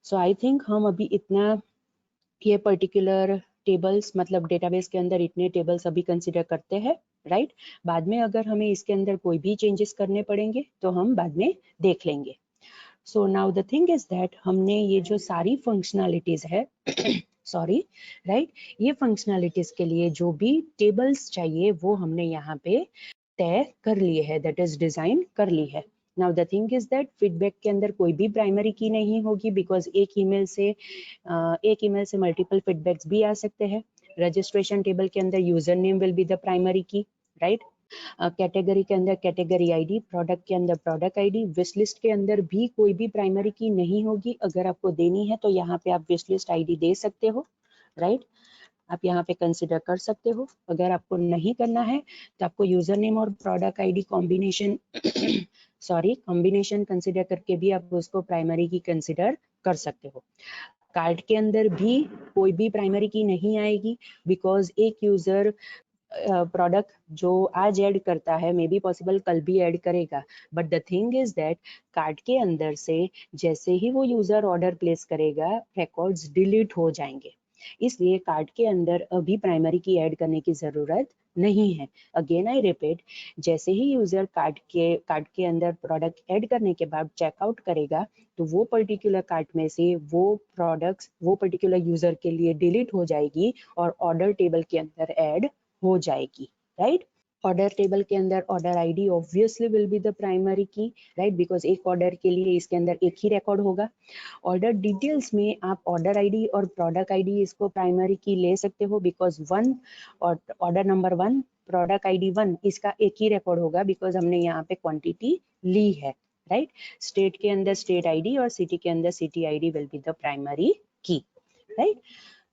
सो आई थिंक हम अभी इतना ये पर्टिकुलर टेबल्स मतलब डेटाबेस के अंदर इतने टेबल्स अभी कंसिडर करते हैं, राइट। बाद में अगर हमें इसके अंदर कोई भी चेंजेस करने पड़ेंगे तो हम बाद में देख लेंगे। So now the thing is that हमने ये जो सारी फंक्शनैलिटीज है सॉरी, राइट, ये फंक्शनैलिटीज के लिए जो भी टेबल्स चाहिए वो हमने यहाँ पे तय कर लिए है, दैट इज डिजाइन कर ली है। Now the thing is that feedback के अंदर कोई भी प्राइमरी की नहीं होगी, बिकॉज एक ईमेल से मल्टीपल फीडबैक्स भी आ सकते हैं। रजिस्ट्रेशन टेबल के अंदर user name will be the primary key, right. Category के अंदर कैटेगरी ID, प्रोडक्ट के अंदर प्रोडक्ट ID, विश लिस्ट के अंदर भी कोई भी प्राइमरी की नहीं होगी। अगर आपको देनी है तो यहाँ पे आप विश लिस्ट ID दे सकते हो, राइट, आप यहाँ पे कंसिडर कर सकते हो। अगर आपको नहीं करना है तो आपको यूजर नेम और product ID combination combination consider करके भी आप उसको प्राइमरी की कंसिडर कर सकते हो। कार्ड के अंदर भी कोई भी प्राइमरी की नहीं आएगी, बिकॉज एक यूजर प्रोडक्ट जो आज ऐड करता है मे बी पॉसिबल कल भी ऐड करेगा, but the thing is that card के अंदर से जैसे ही वो यूजर ऑर्डर प्लेस करेगा रिकॉर्ड्स डिलीट हो जाएंगे। इसलिए कार्ड के अंदर अभी प्राइमरी की ऐड करने की जरूरत नहीं है। अगेन आई रिपीट, जैसे ही यूजर कार्ड के अंदर प्रोडक्ट ऐड करने के बाद चेकआउट करेगा तो वो पर्टिकुलर कार्ट में से वो प्रोडक्ट्स वो पर्टिकुलर यूजर के लिए डिलीट हो जाएगी और ऑर्डर टेबल के अंदर ऐड हो जाएगी, राइट। ऑर्डर टेबल के अंदर order ID obviously will be the primary key, right, because एक ऑर्डर के लिए इसके अंदर एक ही रिकॉर्ड होगा। ऑर्डर डिटेल्स में आप ऑर्डर ID और प्रोडक्ट ID इसको प्राइमरी की ले सकते हो, because order number 1 product ID 1 इसका एक ही रिकॉर्ड होगा, बिकॉज हमने यहाँ पे क्वांटिटी ली है, राइट। स्टेट के अंदर स्टेट ID और सिटी के अंदर city ID will be the primary key, right.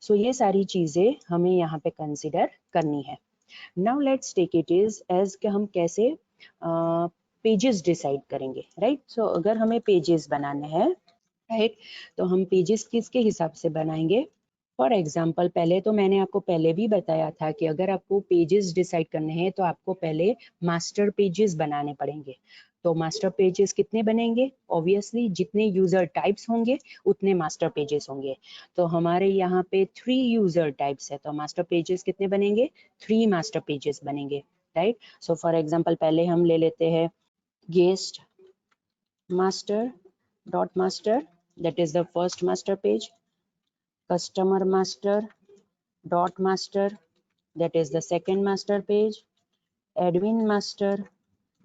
So ये सारी चीजें हमें यहाँ पे कंसिडर करनी है। Now let's take it is as कि हम कैसे पेजेस डिसाइड करेंगे, राइट। सो अगर हमें पेजेस बनाने हैं, राइट, तो हम पेजेस किसके हिसाब से बनाएंगे। फॉर एग्जाम्पल पहले तो मैंने आपको पहले भी बताया था कि अगर आपको पेजेस डिसाइड करने हैं तो आपको पहले मास्टर पेजेस बनाने पड़ेंगे। तो मास्टर पेजेस कितने बनेंगे, ऑब्वियसली जितने यूजर टाइप्स होंगे उतने मास्टर पेजेस होंगे। तो हमारे यहाँ पे 3 यूजर टाइप्स है, तो मास्टर पेजेस कितने बनेंगे, 3 मास्टर पेजेस बनेंगे, राइट। सो फॉर एग्जाम्पल पहले हम ले लेते हैं guest master dot master, that is the first master page. Customer master dot master, that is the second master page. Admin master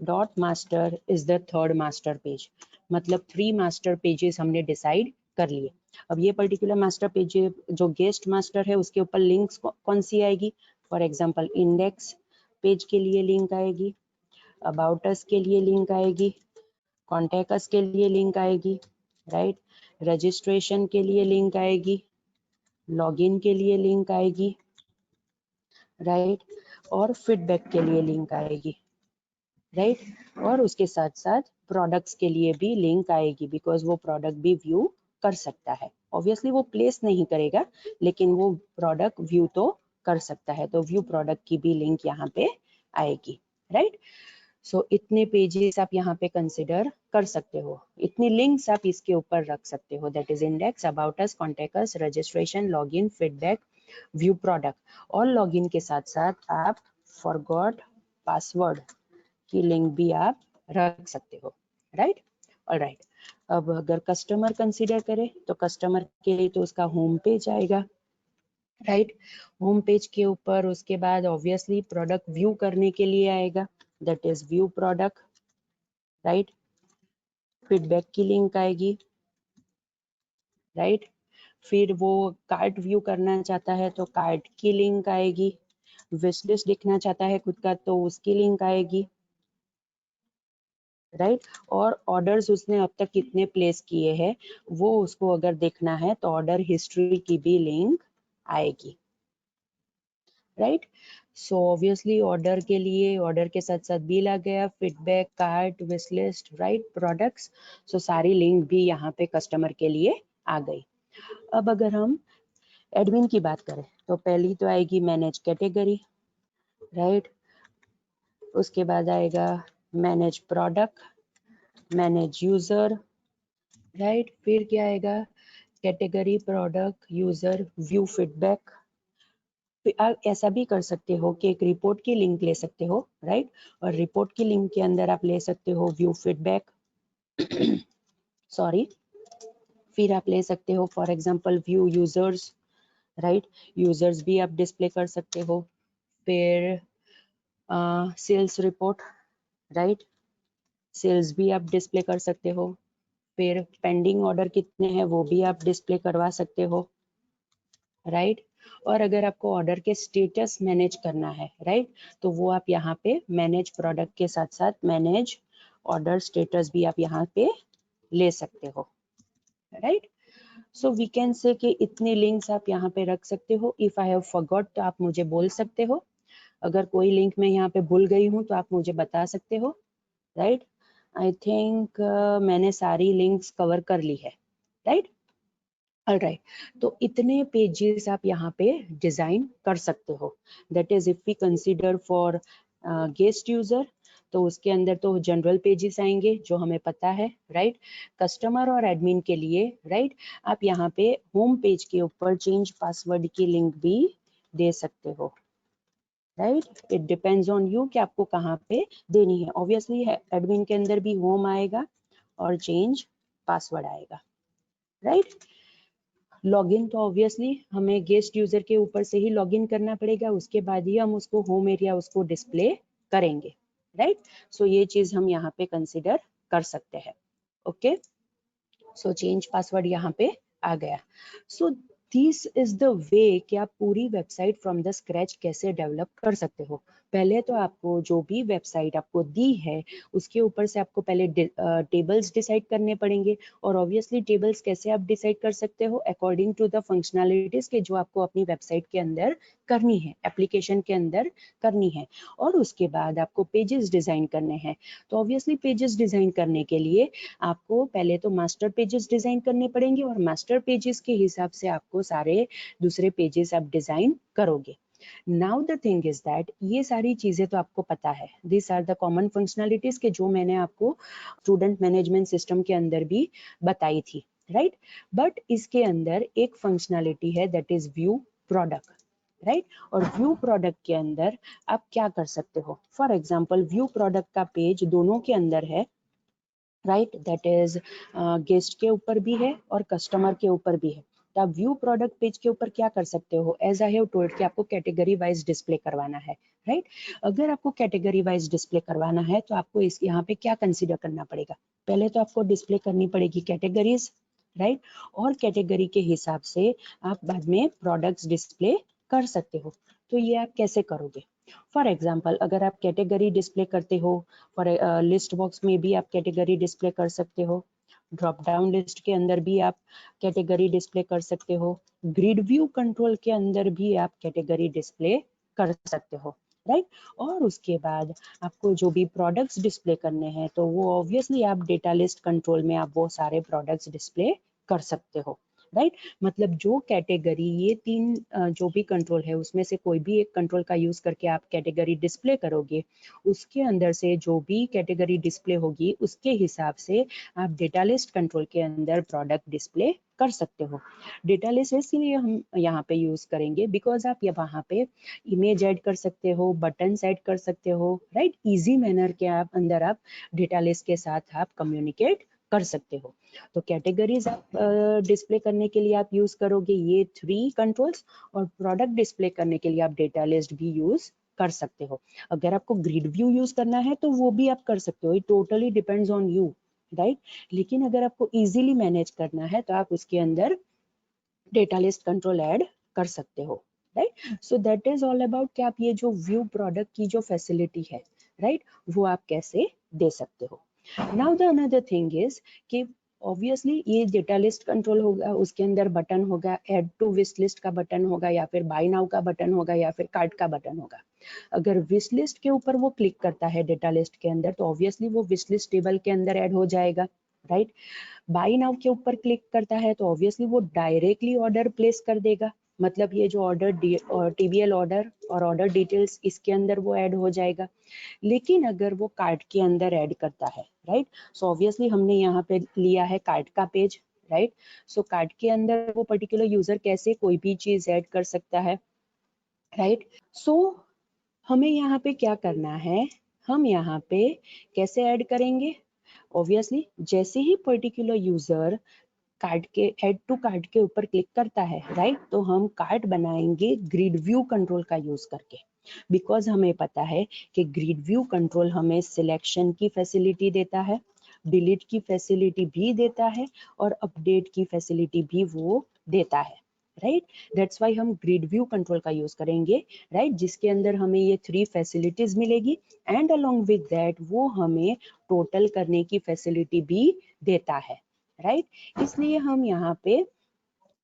dot master is the third master page. मतलब 3 master pages हमने decide कर लिए। अब ये particular master page जो guest master है उसके ऊपर लिंक्स कौन सी आएगी? फॉर एग्जांपल इंडेक्स पेज के लिए लिंक आएगी, अबाउट अस के लिए लिंक आएगी, कॉन्टैक्ट अस के लिए लिंक आएगी, राइट, रजिस्ट्रेशन के लिए लिंक आएगी, लॉगिन के लिए लिंक आएगी, राइट, और फीडबैक के लिए लिंक आएगी, राइट, और उसके साथ साथ प्रोडक्ट्स के लिए भी लिंक आएगी, बिकॉज वो प्रोडक्ट भी व्यू कर सकता है। ऑब्वियसली वो प्लेस नहीं करेगा लेकिन वो प्रोडक्ट व्यू तो कर सकता है, तो व्यू प्रोडक्ट की भी लिंक यहाँ पे आएगी, राइट। सो इतने पेजेस आप यहाँ पे कंसिडर कर सकते हो, इतनी लिंक्स आप इसके ऊपर रख सकते हो, that is index, about us, contact us, registration, login, feedback, view product. और लॉगिन के साथ साथ आप फॉरगॉट पासवर्ड की लिंक भी आप रख सकते हो, राइट। ऑलराइट, अब अगर कस्टमर कंसीडर करें तो कस्टमर के लिए तो उसका होम पेज आएगा, राइट। होम पेज के ऊपर उसके बाद ऑब्वियसली प्रोडक्ट व्यू करने के लिए आएगा, that is view product, right. Feedback की लिंक आएगी, राइट। फिर वो कार्ट व्यू करना चाहता है तो कार्ट की लिंक आएगी, विश लिस्ट देखना चाहता है खुद का तो उसकी लिंक आएगी, राइट। और ऑर्डर्स उसने अब तक कितने प्लेस किए हैं वो उसको अगर देखना है तो ऑर्डर हिस्ट्री की भी लिंक आएगी, राइट। सो ऑब्वियसली ऑर्डर के लिए ऑर्डर के साथ साथ बिल आ गया, feedback, cart, wish list, right, products, so सारी लिंक भी यहाँ पे कस्टमर के लिए आ गई। अब अगर हम एडमिन की बात करें तो पहली तो आएगी मैनेज कैटेगरी, राइट, उसके बाद आएगा manage product, manage user, right, फिर क्या आएगा category, product, user, view feedback. आप ऐसा भी कर सकते हो कि एक रिपोर्ट की लिंक ले सकते हो, राइट, और रिपोर्ट की लिंक के अंदर आप ले सकते हो व्यू फीडबैक सॉरी, फिर आप ले सकते हो for example view users, right, users भी आप डिस्प्ले कर सकते हो, फिर सेल्स रिपोर्ट, राइट, सेल्स भी आप डिस्प्ले कर सकते हो, फिर पेंडिंग ऑर्डर कितने हैं वो भी आप डिस्प्ले करवा सकते हो, राइट। और अगर आपको ऑर्डर के स्टेटस मैनेज करना है, राइट, तो वो आप यहाँ पे मैनेज प्रोडक्ट के साथ साथ मैनेज ऑर्डर स्टेटस भी आप यहाँ पे ले सकते हो, right. So we can say कि इतने लिंक्स आप यहाँ पे रख सकते हो। इफ आई हैव फॉरगॉट तो आप मुझे बोल सकते हो, अगर कोई लिंक मैं यहाँ पे भूल गई हूँ तो आप मुझे बता सकते हो, राइट। आई थिंक मैंने सारी लिंक्स कवर कर ली है, राइट। ऑलराइट, तो इतने पेजेस आप यहाँ पे डिजाइन कर सकते हो, that is if we consider for guest user तो उसके अंदर तो जनरल पेजेस आएंगे जो हमें पता है, राइट। कस्टमर और एडमिन के लिए, राइट, आप यहाँ पे होम पेज के ऊपर चेंज पासवर्ड की लिंक भी दे सकते हो, right. It depends on you कि आपको कहाँ पे देनी है। ऑब्वियसली एडमिन के अंदर भी होम आएगा और चेंज पासवर्ड आएगा, राइट। लॉगिन तो ऑब्वियसली हमें गेस्ट यूजर के ऊपर से ही लॉगिन करना पड़ेगा, उसके बाद ही हम उसको होम एरिया उसको डिस्प्ले करेंगे, राइट। सो ये चीज हम यहाँ पे कंसिडर कर सकते हैं, ओके। सो चेंज पासवर्ड यहाँ पे आ गया। So this is the way कि आप पूरी वेबसाइट फ्रॉम द स्क्रैच कैसे डेवलप कर सकते हो। पहले तो आपको जो भी वेबसाइट आपको दी है उसके ऊपर से आपको पहले टेबल्स डिसाइड करने पड़ेंगे, और ऑब्वियसली टेबल्स कैसे आप डिसाइड कर सकते हो, अकॉर्डिंग टू द फंक्शनैलिटीज के जो आपको अपनी वेबसाइट के अंदर करनी है, एप्लीकेशन के अंदर करनी है। और उसके बाद आपको पेजेस डिजाइन करने हैं, तो ऑब्वियसली पेजेस डिजाइन करने के लिए आपको पहले तो मास्टर पेजेस डिजाइन करने पड़ेंगे, और मास्टर पेजेस के हिसाब से आपको सारे दूसरे पेजेस आप डिजाइन करोगे। Now the thing is that ये सारी चीजें तो आपको पता है, this are the common functionalities के जो मैंने आपको स्टूडेंट मैनेजमेंट सिस्टम के अंदर भी बताई थी, राइट। बट इसके अंदर एक फंक्शनैलिटी है that is view product, right. और व्यू प्रोडक्ट के अंदर आप क्या कर सकते हो, फॉर एग्जाम्पल व्यू प्रोडक्ट का पेज दोनों के अंदर है, राइट, दैट इज गेस्ट के ऊपर भी है और कस्टमर के ऊपर भी है। तो आप व्यू प्रोडक्ट पेज के ऊपर क्या कर सकते हो, एज आई हैव टोल्ड कि आपको कैटेगरी वाइज डिस्प्ले करवाना है, राइट। अगर आपको कैटेगरी वाइज डिस्प्ले करवाना है तो आपको इस यहाँ पे क्या कंसीडर करना पड़ेगा, पहले तो आपको डिस्प्ले करनी पड़ेगी कैटेगरीज, राइट। और कैटेगरी के हिसाब से आप बाद में प्रोडक्ट्स डिस्प्ले कर सकते हो। तो ये आप कैसे करोगे? फॉर एग्जाम्पल अगर आप कैटेगरी डिस्प्ले करते हो, फॉर लिस्ट बॉक्स में भी आप कैटेगरी डिस्प्ले कर सकते हो, ड्रॉप डाउन लिस्ट के अंदर भी आप कैटेगरी डिस्प्ले कर सकते हो, ग्रिड व्यू कंट्रोल के अंदर भी आप कैटेगरी डिस्प्ले कर सकते हो, राइट। और उसके बाद आपको जो भी प्रोडक्ट्स डिस्प्ले करने हैं तो वो ऑब्वियसली आप डेटा लिस्ट कंट्रोल में आप वो सारे प्रोडक्ट्स डिस्प्ले कर सकते हो, राइट। मतलब जो कैटेगरी, ये तीन जो भी कंट्रोल है उसमें से कोई भी एक कंट्रोल का यूज करके आप कैटेगरी डिस्प्ले करोगे, उसके अंदर से जो भी कैटेगरी डिस्प्ले होगी उसके हिसाब से आप डेटा लिस्ट कंट्रोल के अंदर प्रोडक्ट डिस्प्ले कर सकते हो। डेटा लिस्ट इसलिए हम यहाँ पे यूज करेंगे बिकॉज आप ये वहाँ पे इमेज ऐड कर सकते हो, बटन ऐड कर सकते हो, राइट। इजी मैनर के आप अंदर आप डेटा लिस्ट के साथ आप कम्युनिकेट कर सकते हो। तो कैटेगरीज आप डिस्प्ले करने के लिए आप यूज करोगे ये 3 कंट्रोल्स, और प्रोडक्ट डिस्प्ले करने के लिए आप डेटा लिस्ट भी यूज कर सकते हो। अगर आपको ग्रिड व्यू यूज करना है तो वो भी आप कर सकते हो, it totally depends on you, right. लेकिन अगर आपको इजीली मैनेज करना है तो आप उसके अंदर डेटा लिस्ट कंट्रोल ऐड कर सकते हो, right. So that is all about कि आप ये जो व्यू प्रोडक्ट की जो फैसिलिटी है, राइट, वो आप कैसे दे सकते हो। Now the another thing is कि ऑब्वियसली ये डेटा लिस्ट कंट्रोल होगा, उसके अंदर बटन होगा, ऐड टू विश लिस्ट का बटन होगा, या फिर बाय नाउ का बटन होगा, या फिर कार्ट का बटन होगा। अगर विश लिस्ट के ऊपर वो क्लिक करता है डेटा लिस्ट के अंदर तो ऑब्वियसली वो विश लिस्ट टेबल के अंदर ऐड हो जाएगा, राइट। बाई नाउ के ऊपर क्लिक करता है तो ऑब्वियसली वो डायरेक्टली ऑर्डर प्लेस कर देगा, मतलब ये जो ऑर्डर टीबीएल ऑर्डर और ऑर्डर डिटेल्स इसके अंदर वो ऐड हो जाएगा। लेकिन अगर वो कार्ट के अंदर ऐड करता है, राइट, सो ऑब्वियसली हमने यहाँ पे लिया है कार्ट का पेज, राइट। सो कार्ट के अंदर वो पर्टिकुलर यूजर कैसे कोई भी चीज ऐड कर सकता है, राइट। सो हमें यहाँ पे क्या करना है, हम यहाँ पे कैसे ऐड करेंगे? ऑब्वियसली जैसे ही पर्टिकुलर यूजर कार्ड के ऐड टू कार्ड के ऊपर क्लिक करता है, राइट, तो हम कार्ड बनाएंगे ग्रिड व्यू कंट्रोल का यूज करके। बिकॉज हमें पता है कि ग्रिड व्यू कंट्रोल हमें सिलेक्शन की फैसिलिटी देता है, डिलीट की फैसिलिटी भी देता है, और अपडेट की फैसिलिटी भी वो देता है, राइट। दैट्स वाई हम ग्रिड व्यू कंट्रोल का यूज करेंगे, राइट, जिसके अंदर हमें ये 3 फैसिलिटीज मिलेगी, एंड अलोंग विद दैट वो हमें टोटल करने की फैसिलिटी भी देता है, राइट। इसलिए हम यहाँ पे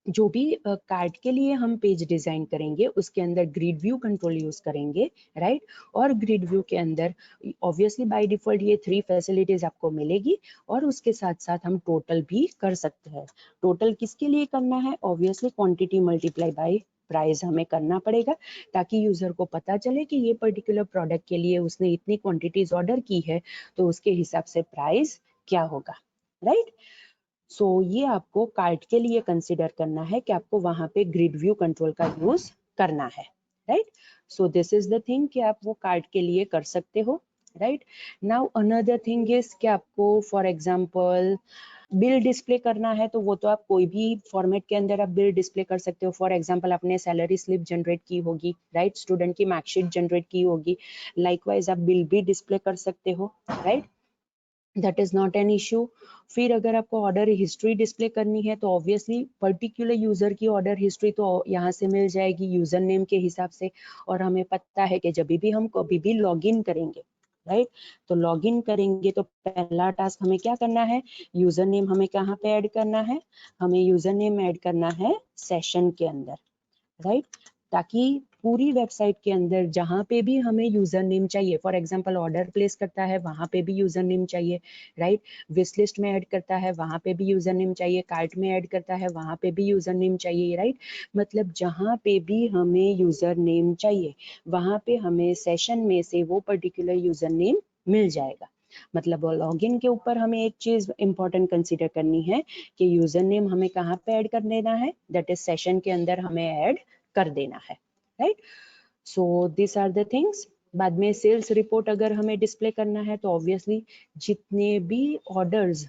जो भी कार्ड के लिए हम पेज डिजाइन करेंगे उसके अंदर ग्रिड व्यू कंट्रोल यूज करेंगे, राइट। और ग्रिड व्यू के अंदर ऑब्वियसली बाय डिफॉल्ट ये 3 फैसिलिटीज आपको मिलेगी, और उसके साथ साथ हम टोटल भी कर सकते हैं। टोटल किसके लिए करना है? Obviously quantity multiply by price हमें करना पड़ेगा, ताकि यूजर को पता चले कि ये पर्टिकुलर प्रोडक्ट के लिए उसने इतनी क्वांटिटीज ऑर्डर की है तो उसके हिसाब से प्राइस क्या होगा, राइट। सो ये आपको कार्ट के लिए कंसिडर करना है कि आपको वहां पे ग्रिड व्यू कंट्रोल का यूज करना है, right. So this is the thing कि आप वो कार्ट के लिए कर सकते हो, right. Now another thing is कि आपको फॉर एग्जांपल बिल डिस्प्ले करना है तो वो तो आप कोई भी फॉर्मेट के अंदर आप बिल डिस्प्ले कर सकते हो। फॉर एग्जांपल आपने सैलरी स्लिप जनरेट की होगी, राइट, स्टूडेंट की मार्कशीट जनरेट की होगी, लाइकवाइज आप बिल भी डिस्प्ले कर सकते हो, right, that is not an issue. फिर अगर आपको ऑर्डर हिस्ट्री डिस्प्ले करनी है तो ऑब्वियसली पर्टिकुलर यूजर की ऑर्डर हिस्ट्री तो यहाँ से मिल जाएगी यूजर नेम के हिसाब से, और हमें पता है कि जब भी हम कभी भी लॉग इन करेंगे, राइट, तो लॉग इन करेंगे तो पहला टास्क हमें क्या करना है, यूजर नेम हमें कहाँ पे ऐड करना है, हमें यूजर नेम ऐड करना है सेशन के अंदर, राइट, ताकि पूरी वेबसाइट के अंदर जहां पे भी हमें यूजर नेम चाहिए, फॉर एग्जांपल ऑर्डर प्लेस करता है वहां पे भी यूजर नेम चाहिए, राइट, विश लिस्ट में ऐड करता है वहां पे भी यूजर नेम चाहिए, कार्ट में ऐड करता है वहां पे भी यूजर नेम चाहिए, राइट। मतलब जहां पे भी हमें यूजर नेम चाहिए वहां पे हमें सेशन में से वो पर्टिकुलर यूजर नेम मिल जाएगा। मतलब लॉगिन के ऊपर हमें एक चीज इंपॉर्टेंट कंसीडर करनी है कि यूजर नेम हमें कहाँ पे ऐड कर देना है, दैट इज सेशन के अंदर हमें ऐड कर देना है, right. So this are the things. बाद में सेल्स रिपोर्ट अगर हमें डिस्प्ले करना है तो ऑब्वियसली जितने भी ऑर्डर्स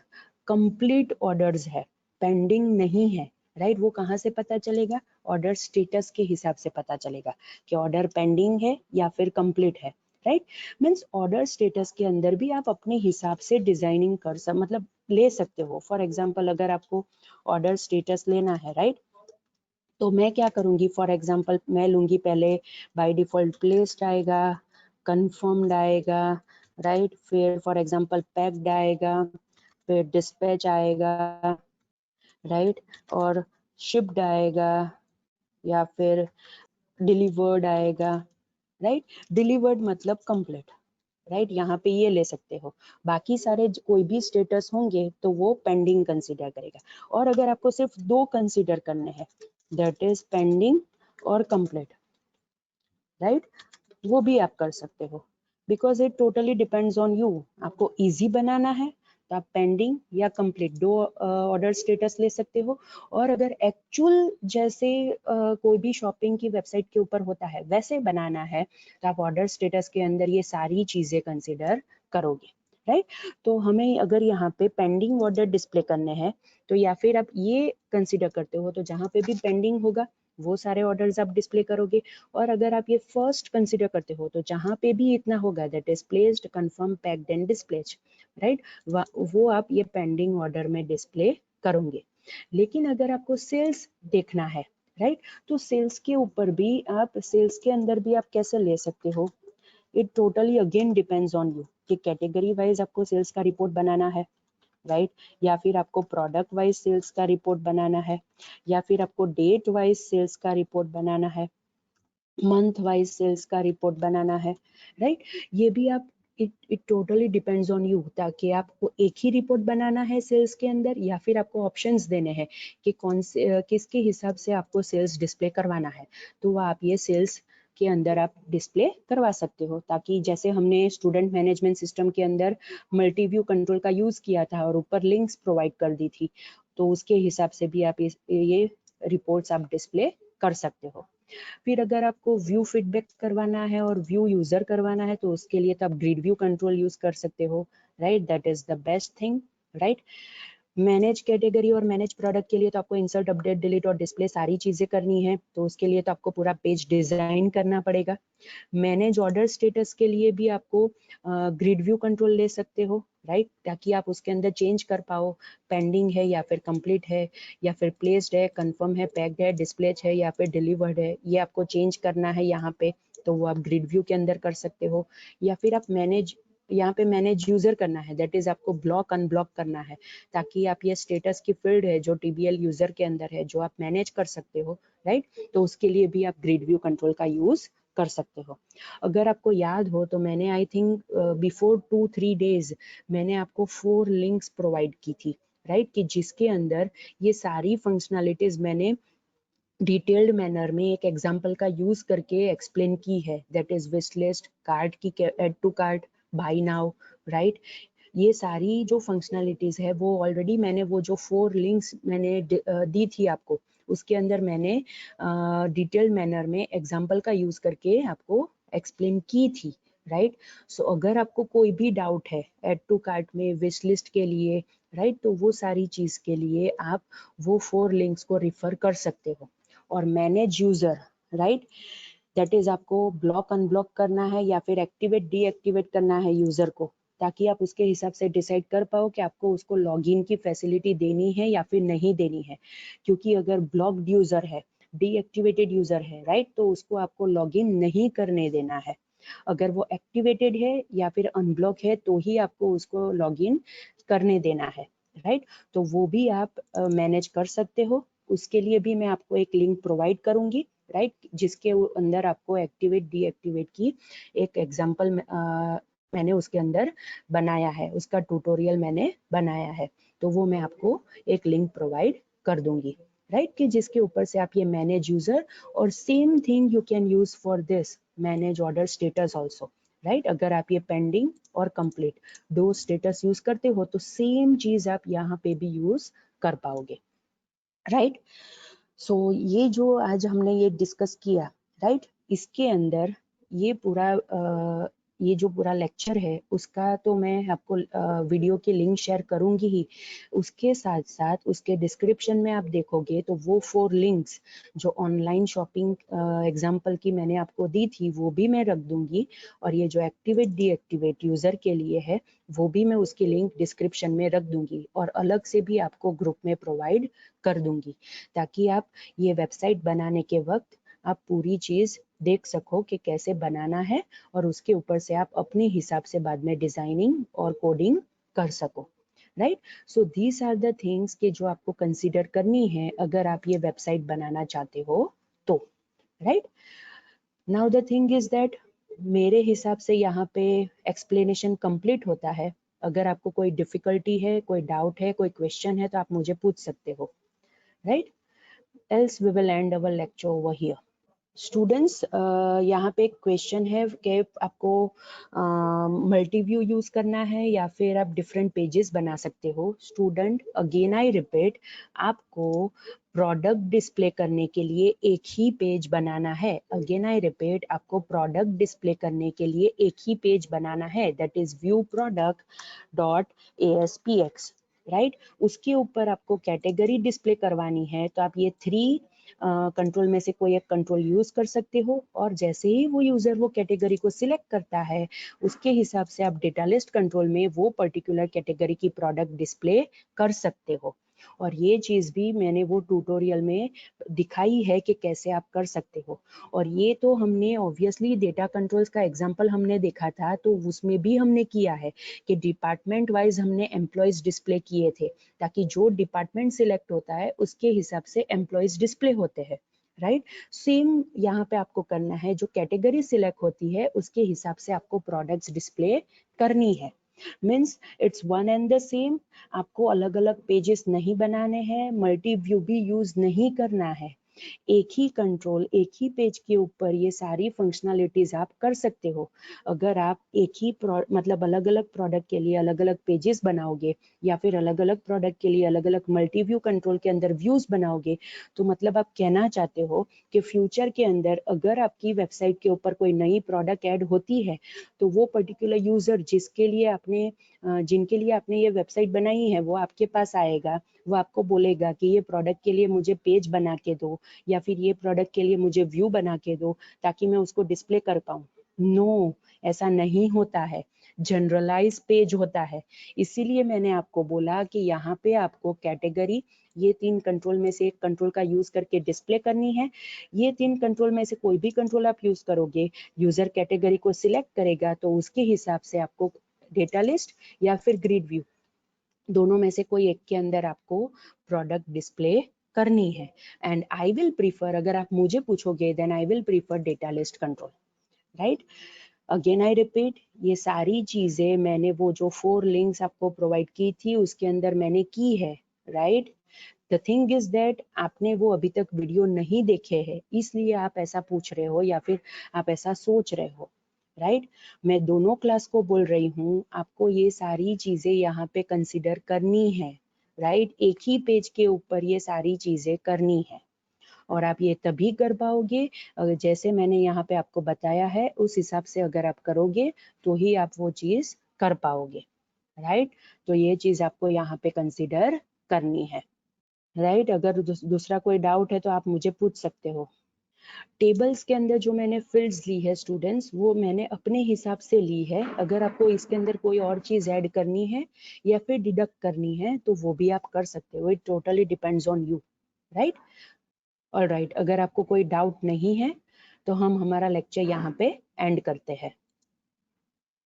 कंप्लीट ऑर्डर्स है, पेंडिंग नहीं है, राइट, वो कहाँ से पता चलेगा? ऑर्डर स्टेटस के हिसाब से पता चलेगा कि ऑर्डर पेंडिंग है या फिर कंप्लीट है, राइट। मीन्स ऑर्डर स्टेटस के अंदर भी आप अपने हिसाब से डिजाइनिंग कर मतलब ले सकते हो। फॉर एग्जाम्पल अगर आपको ऑर्डर स्टेटस लेना है, राइट, तो मैं क्या करूंगी, फॉर एग्जाम्पल मैं लूंगी पहले बाय डिफॉल्ट प्लेस्ड आएगा, कंफर्म्ड आएगा, राइट, फिर फॉर एग्जाम्पल पैक्ड आएगा, फिर डिस्पैच आएगा, राइट, और शिप्ड आएगा, या फिर डिलीवर्ड आएगा, राइट। डिलीवर्ड मतलब कंप्लीट, राइट, यहाँ पे ये ले सकते हो। बाकी सारे कोई भी स्टेटस होंगे तो वो पेंडिंग कंसीडर करेगा। और अगर आपको सिर्फ 2 कंसीडर करने हैं, दैट इज पेंडिंग और कंप्लीट, राइट, वो भी आप कर सकते हो। Because it totally depends on you. आपको इजी बनाना है तो आप पेंडिंग या कंप्लीट 2 ऑर्डर स्टेटस ले सकते हो। और अगर एक्चुअल जैसे कोई भी शॉपिंग की वेबसाइट के ऊपर होता है वैसे बनाना है तो आप ऑर्डर स्टेटस के अंदर ये सारी चीजें कंसिडर करोगे, राइट। तो हमें अगर यहाँ पे पेंडिंग ऑर्डर डिस्प्ले करने हैं तो या फिर आप ये कंसिडर करते हो तो जहाँ पे भी पेंडिंग होगा वो सारे ऑर्डर्स आप डिस्प्ले करोगे। और अगर आप ये फर्स्ट कंसिडर करते हो तो जहां पे भी इतना होगा, that is placed, confirm, packed and displayed, right, वो आप ये पेंडिंग ऑर्डर में डिस्प्ले करोगे। लेकिन अगर आपको सेल्स देखना है, राइट, तो सेल्स के ऊपर भी आप, सेल्स के अंदर भी आप कैसे ले सकते हो, it totally again depends on you कि कैटेगरी वाइज आपको सेल्स का रिपोर्ट बनाना है, राइट, या फिर आपको प्रोडक्ट वाइज सेल्स का रिपोर्ट बनाना है, या फिर आपको डेट वाइज सेल्स का रिपोर्ट बनाना है, मंथ वाइज सेल्स का रिपोर्ट बनाना है, राइट। ये भी आप, it totally depends on you, ताकि आपको एक ही रिपोर्ट बनाना है सेल्स के अंदर, या फिर आपको ऑप्शंस देने हैं कि कौन से किसके हिसाब से आपको सेल्स डिस्प्ले करवाना है। तो वो आप ये सेल्स के अंदर आप डिस्प्ले करवा सकते हो, ताकि जैसे हमने स्टूडेंट मैनेजमेंट सिस्टम के अंदर मल्टी व्यू कंट्रोल का यूज किया था और ऊपर लिंक्स प्रोवाइड कर दी थी, तो उसके हिसाब से भी आप ये रिपोर्ट्स आप डिस्प्ले कर सकते हो। फिर अगर आपको व्यू फीडबैक करवाना है और व्यू यूजर करवाना है तो उसके लिए तो आप ग्रिड व्यू कंट्रोल यूज कर सकते हो, right, that is the best thing, right. Manage category और मैनेज प्रोडक्ट के लिए तो आपको इंसर्ट, अपडेट, डिलीट और डिस्प्ले सारी चीजें करनी है, तो उसके लिए तो आपको पूरा पेज डिजाइन करना पड़ेगा। मैनेज ऑर्डर स्टेटस के लिए भी आपको ग्रिड व्यू कंट्रोल ले सकते हो, राइट, ताकि आप उसके अंदर चेंज कर पाओ, पेंडिंग है या फिर कंप्लीट है, या फिर प्लेस्ड है, कंफर्म है, पैक्ड है, डिस्प्लेज है, या फिर डिलीवर्ड है, ये आपको चेंज करना है यहाँ पे, तो वो आप ग्रिड व्यू के अंदर कर सकते हो। या फिर आप मैनेज, यहाँ पे मैनेज यूजर करना है, दैट इज आपको ब्लॉक अनब्लॉक करना है, ताकि आप ये स्टेटस की फील्ड है जो टीबीएल यूजर के अंदर है जो आप मैनेज कर सकते हो, राइट, तो उसके लिए भी आप ग्रिड व्यू कंट्रोल का यूज कर सकते हो। अगर आपको याद हो तो मैंने आई थिंक बिफोर 2-3 डेज मैंने आपको 4 लिंक्स प्रोवाइड की थी, राइट, कि जिसके अंदर ये सारी फंक्शनैलिटीज मैंने डिटेल्ड मैनर में एक एग्जांपल का यूज करके एक्सप्लेन की है, that is wish list, cart की add to cart, buy now, right. ये सारी जो फंक्शनैलिटीज है वो ऑलरेडी मैंने, वो जो 4 लिंक्स मैंने दी थी आपको, उसके अंदर मैंने डिटेल्ड मैनर में एग्जांपल का यूज करके आपको एक्सप्लेन की थी, राइट। सो अगर आपको कोई भी डाउट है एड टू कार्ट में, विश लिस्ट के लिए, राइट, तो वो सारी चीज के लिए आप वो 4 लिंक्स को रिफर कर सकते हो। और manage user, right, that is आपको ब्लॉक अनब्लॉक करना है या फिर एक्टिवेट डीएक्टिवेट करना है यूजर को, ताकि आप उसके हिसाब से डिसाइड कर पाओ कि आपको उसको लॉगिन की फैसिलिटी देनी है या फिर नहीं देनी है। क्योंकि अगर ब्लॉक्ड यूजर है, डीएक्टिवेटेड यूजर है, राइट, तो उसको आपको लॉगिन नहीं करने देना है। अगर वो एक्टिवेटेड है या फिर अनब्लॉक है तो ही आपको उसको लॉगिन करने देना है, राइट। तो वो भी आप मैनेज कर सकते हो। उसके लिए भी मैं आपको एक लिंक प्रोवाइड करूंगी, राइट, जिसके अंदर आपको एक्टिवेट डीएक्टिवेट की एक एग्जांपल मैंने उसके अंदर बनाया है, उसका ट्यूटोरियल मैंने बनाया है, तो वो मैं आपको एक लिंक प्रोवाइड कर दूंगी, राइट, कि जिसके ऊपर से आप ये मैनेज यूजर, और same thing you can use for this manage order status also, right. अगर आप ये पेंडिंग और कंप्लीट 2 स्टेटस यूज करते हो तो सेम चीज आप यहाँ पे भी यूज कर पाओगे, राइट। सो ये जो आज हमने ये डिस्कस किया, राइट, इसके अंदर ये पूरा ये जो पूरा लेक्चर है उसका तो मैं आपको वीडियो की लिंक शेयर करूंगी ही, उसके साथ साथ उसके डिस्क्रिप्शन में आप देखोगे तो वो 4 लिंक्स जो ऑनलाइन शॉपिंग एग्जाम्पल की मैंने आपको दी थी वो भी मैं रख दूंगी, और ये जो एक्टिवेट डीएक्टिवेट यूजर के लिए है वो भी मैं उसकी लिंक डिस्क्रिप्शन में रख दूंगी, और अलग से भी आपको ग्रुप में प्रोवाइड कर दूंगी, ताकि आप ये वेबसाइट बनाने के वक्त आप पूरी चीज देख सको कि कैसे बनाना है, और उसके ऊपर से आप अपने हिसाब से बाद में डिजाइनिंग और कोडिंग कर सको। Right, so these are the things के जो आपको कंसीडर करनी है अगर आप ये वेबसाइट बनाना चाहते हो तो। Right, now the thing is that मेरे हिसाब से यहाँ पे एक्सप्लेनेशन कंप्लीट होता है। अगर आपको कोई डिफिकल्टी है, कोई डाउट है, कोई क्वेश्चन है तो आप मुझे पूछ सकते हो। Right, else we will end our lecture over here. Students, यहाँ पे एक क्वेश्चन है कि आपको मल्टी व्यू यूज करना है या फिर आप डिफरेंट पेजेस बना सकते हो। स्टूडेंट, अगेन आई रिपीट, आपको प्रोडक्ट डिस्प्ले करने के लिए एक ही पेज बनाना है। अगेन आई रिपीट, आपको प्रोडक्ट डिस्प्ले करने के लिए एक ही पेज बनाना है, that is view product dot ASPX। Right, उसके ऊपर आपको कैटेगरी डिस्प्ले करवानी है तो आप ये 3 कंट्रोल में से कोई एक कंट्रोल यूज कर सकते हो, और जैसे ही वो यूजर वो कैटेगरी को सिलेक्ट करता है उसके हिसाब से आप डेटा लिस्ट कंट्रोल में वो पर्टिकुलर कैटेगरी की प्रोडक्ट डिस्प्ले कर सकते हो। और ये चीज भी मैंने वो ट्यूटोरियल में दिखाई है कि कैसे आप कर सकते हो। और ये तो हमने ऑब्वियसली डेटा कंट्रोल्स का एग्जांपल हमने देखा था, तो उसमें भी हमने किया है कि डिपार्टमेंट वाइज हमने एम्प्लॉयज डिस्प्ले किए थे, ताकि जो डिपार्टमेंट सिलेक्ट होता है उसके हिसाब से एम्प्लॉयज डिस्प्ले होते हैं। राइट, सेम यहाँ पे आपको करना है, जो कैटेगरी सिलेक्ट होती है उसके हिसाब से आपको प्रोडक्ट्स डिस्प्ले करनी है। Means it's one and the same, आपको अलग अलग पेजेस नहीं बनाने हैं, मल्टी व्यू भी यूज नहीं करना है। एक ही कंट्रोल, एक ही पेज के ऊपर ये सारी फंक्शनलिटीज आप कर सकते हो। अगर आप एक ही मतलब अलग अलग प्रोडक्ट के लिए अलग अलग पेजेस बनाओगे, या फिर अलग अलग प्रोडक्ट के लिए अलग अलग मल्टी व्यू कंट्रोल के अंदर व्यूज बनाओगे, तो मतलब आप कहना चाहते हो कि फ्यूचर के अंदर अगर आपकी वेबसाइट के ऊपर कोई नई प्रोडक्ट ऐड होती है तो वो पर्टिकुलर यूजर जिनके लिए आपने ये वेबसाइट बनाई है वो आपके पास आएगा, वो आपको बोलेगा कि ये प्रोडक्ट के लिए मुझे पेज बना के दो, या फिर ये प्रोडक्ट के लिए मुझे व्यू बना के दो ताकि मैं उसको डिस्प्ले कर पाऊं। नो, ऐसा नहीं होता है, जनरलाइज पेज होता है। इसीलिए मैंने आपको बोला कि यहाँ पे आपको कैटेगरी, ये 3 कंट्रोल में से एक कंट्रोल का यूज करके डिस्प्ले करनी है। ये 3 कंट्रोल में से कोई भी कंट्रोल आप यूज करोगे, यूजर कैटेगरी को सिलेक्ट करेगा तो उसके हिसाब से आपको डेटा लिस्ट या फिर ग्रिड व्यू, दोनों में से कोई एक के अंदर आपको प्रोडक्ट डिस्प्ले करनी है। एंड आई विल प्रीफर, अगर आप मुझे पूछोगे then I will prefer data list control. Right, again I repeat, ये सारी चीजें मैंने वो जो 4 लिंक्स आपको प्रोवाइड की थी उसके अंदर मैंने की है। Right, the thing is that आपने वो अभी तक वीडियो नहीं देखे हैं, इसलिए आप ऐसा पूछ रहे हो या फिर आप ऐसा सोच रहे हो। राइट, मैं दोनों क्लास को बोल रही हूँ, आपको ये सारी चीजें यहाँ पे कंसिडर करनी है। राइट, एक ही पेज के ऊपर ये सारी चीजें करनी है, और आप ये तभी कर पाओगे जैसे मैंने यहाँ पे आपको बताया है उस हिसाब से अगर आप करोगे तो ही आप वो चीज कर पाओगे। राइट, तो ये चीज आपको यहाँ पे कंसिडर करनी है। राइट, अगर दूसरा कोई डाउट है तो आप मुझे पूछ सकते हो। टेबल्स के अंदर जो मैंने फील्ड्स ली है स्टूडेंट्स, वो मैंने अपने हिसाब से ली है। अगर आपको इसके अंदर कोई और चीज ऐड करनी है या फिर डिडक्ट करनी है तो वो भी आप कर सकते हो, it totally depends on you. Right, alright, अगर आपको कोई डाउट नहीं है तो हम हमारा लेक्चर यहाँ पे एंड करते हैं।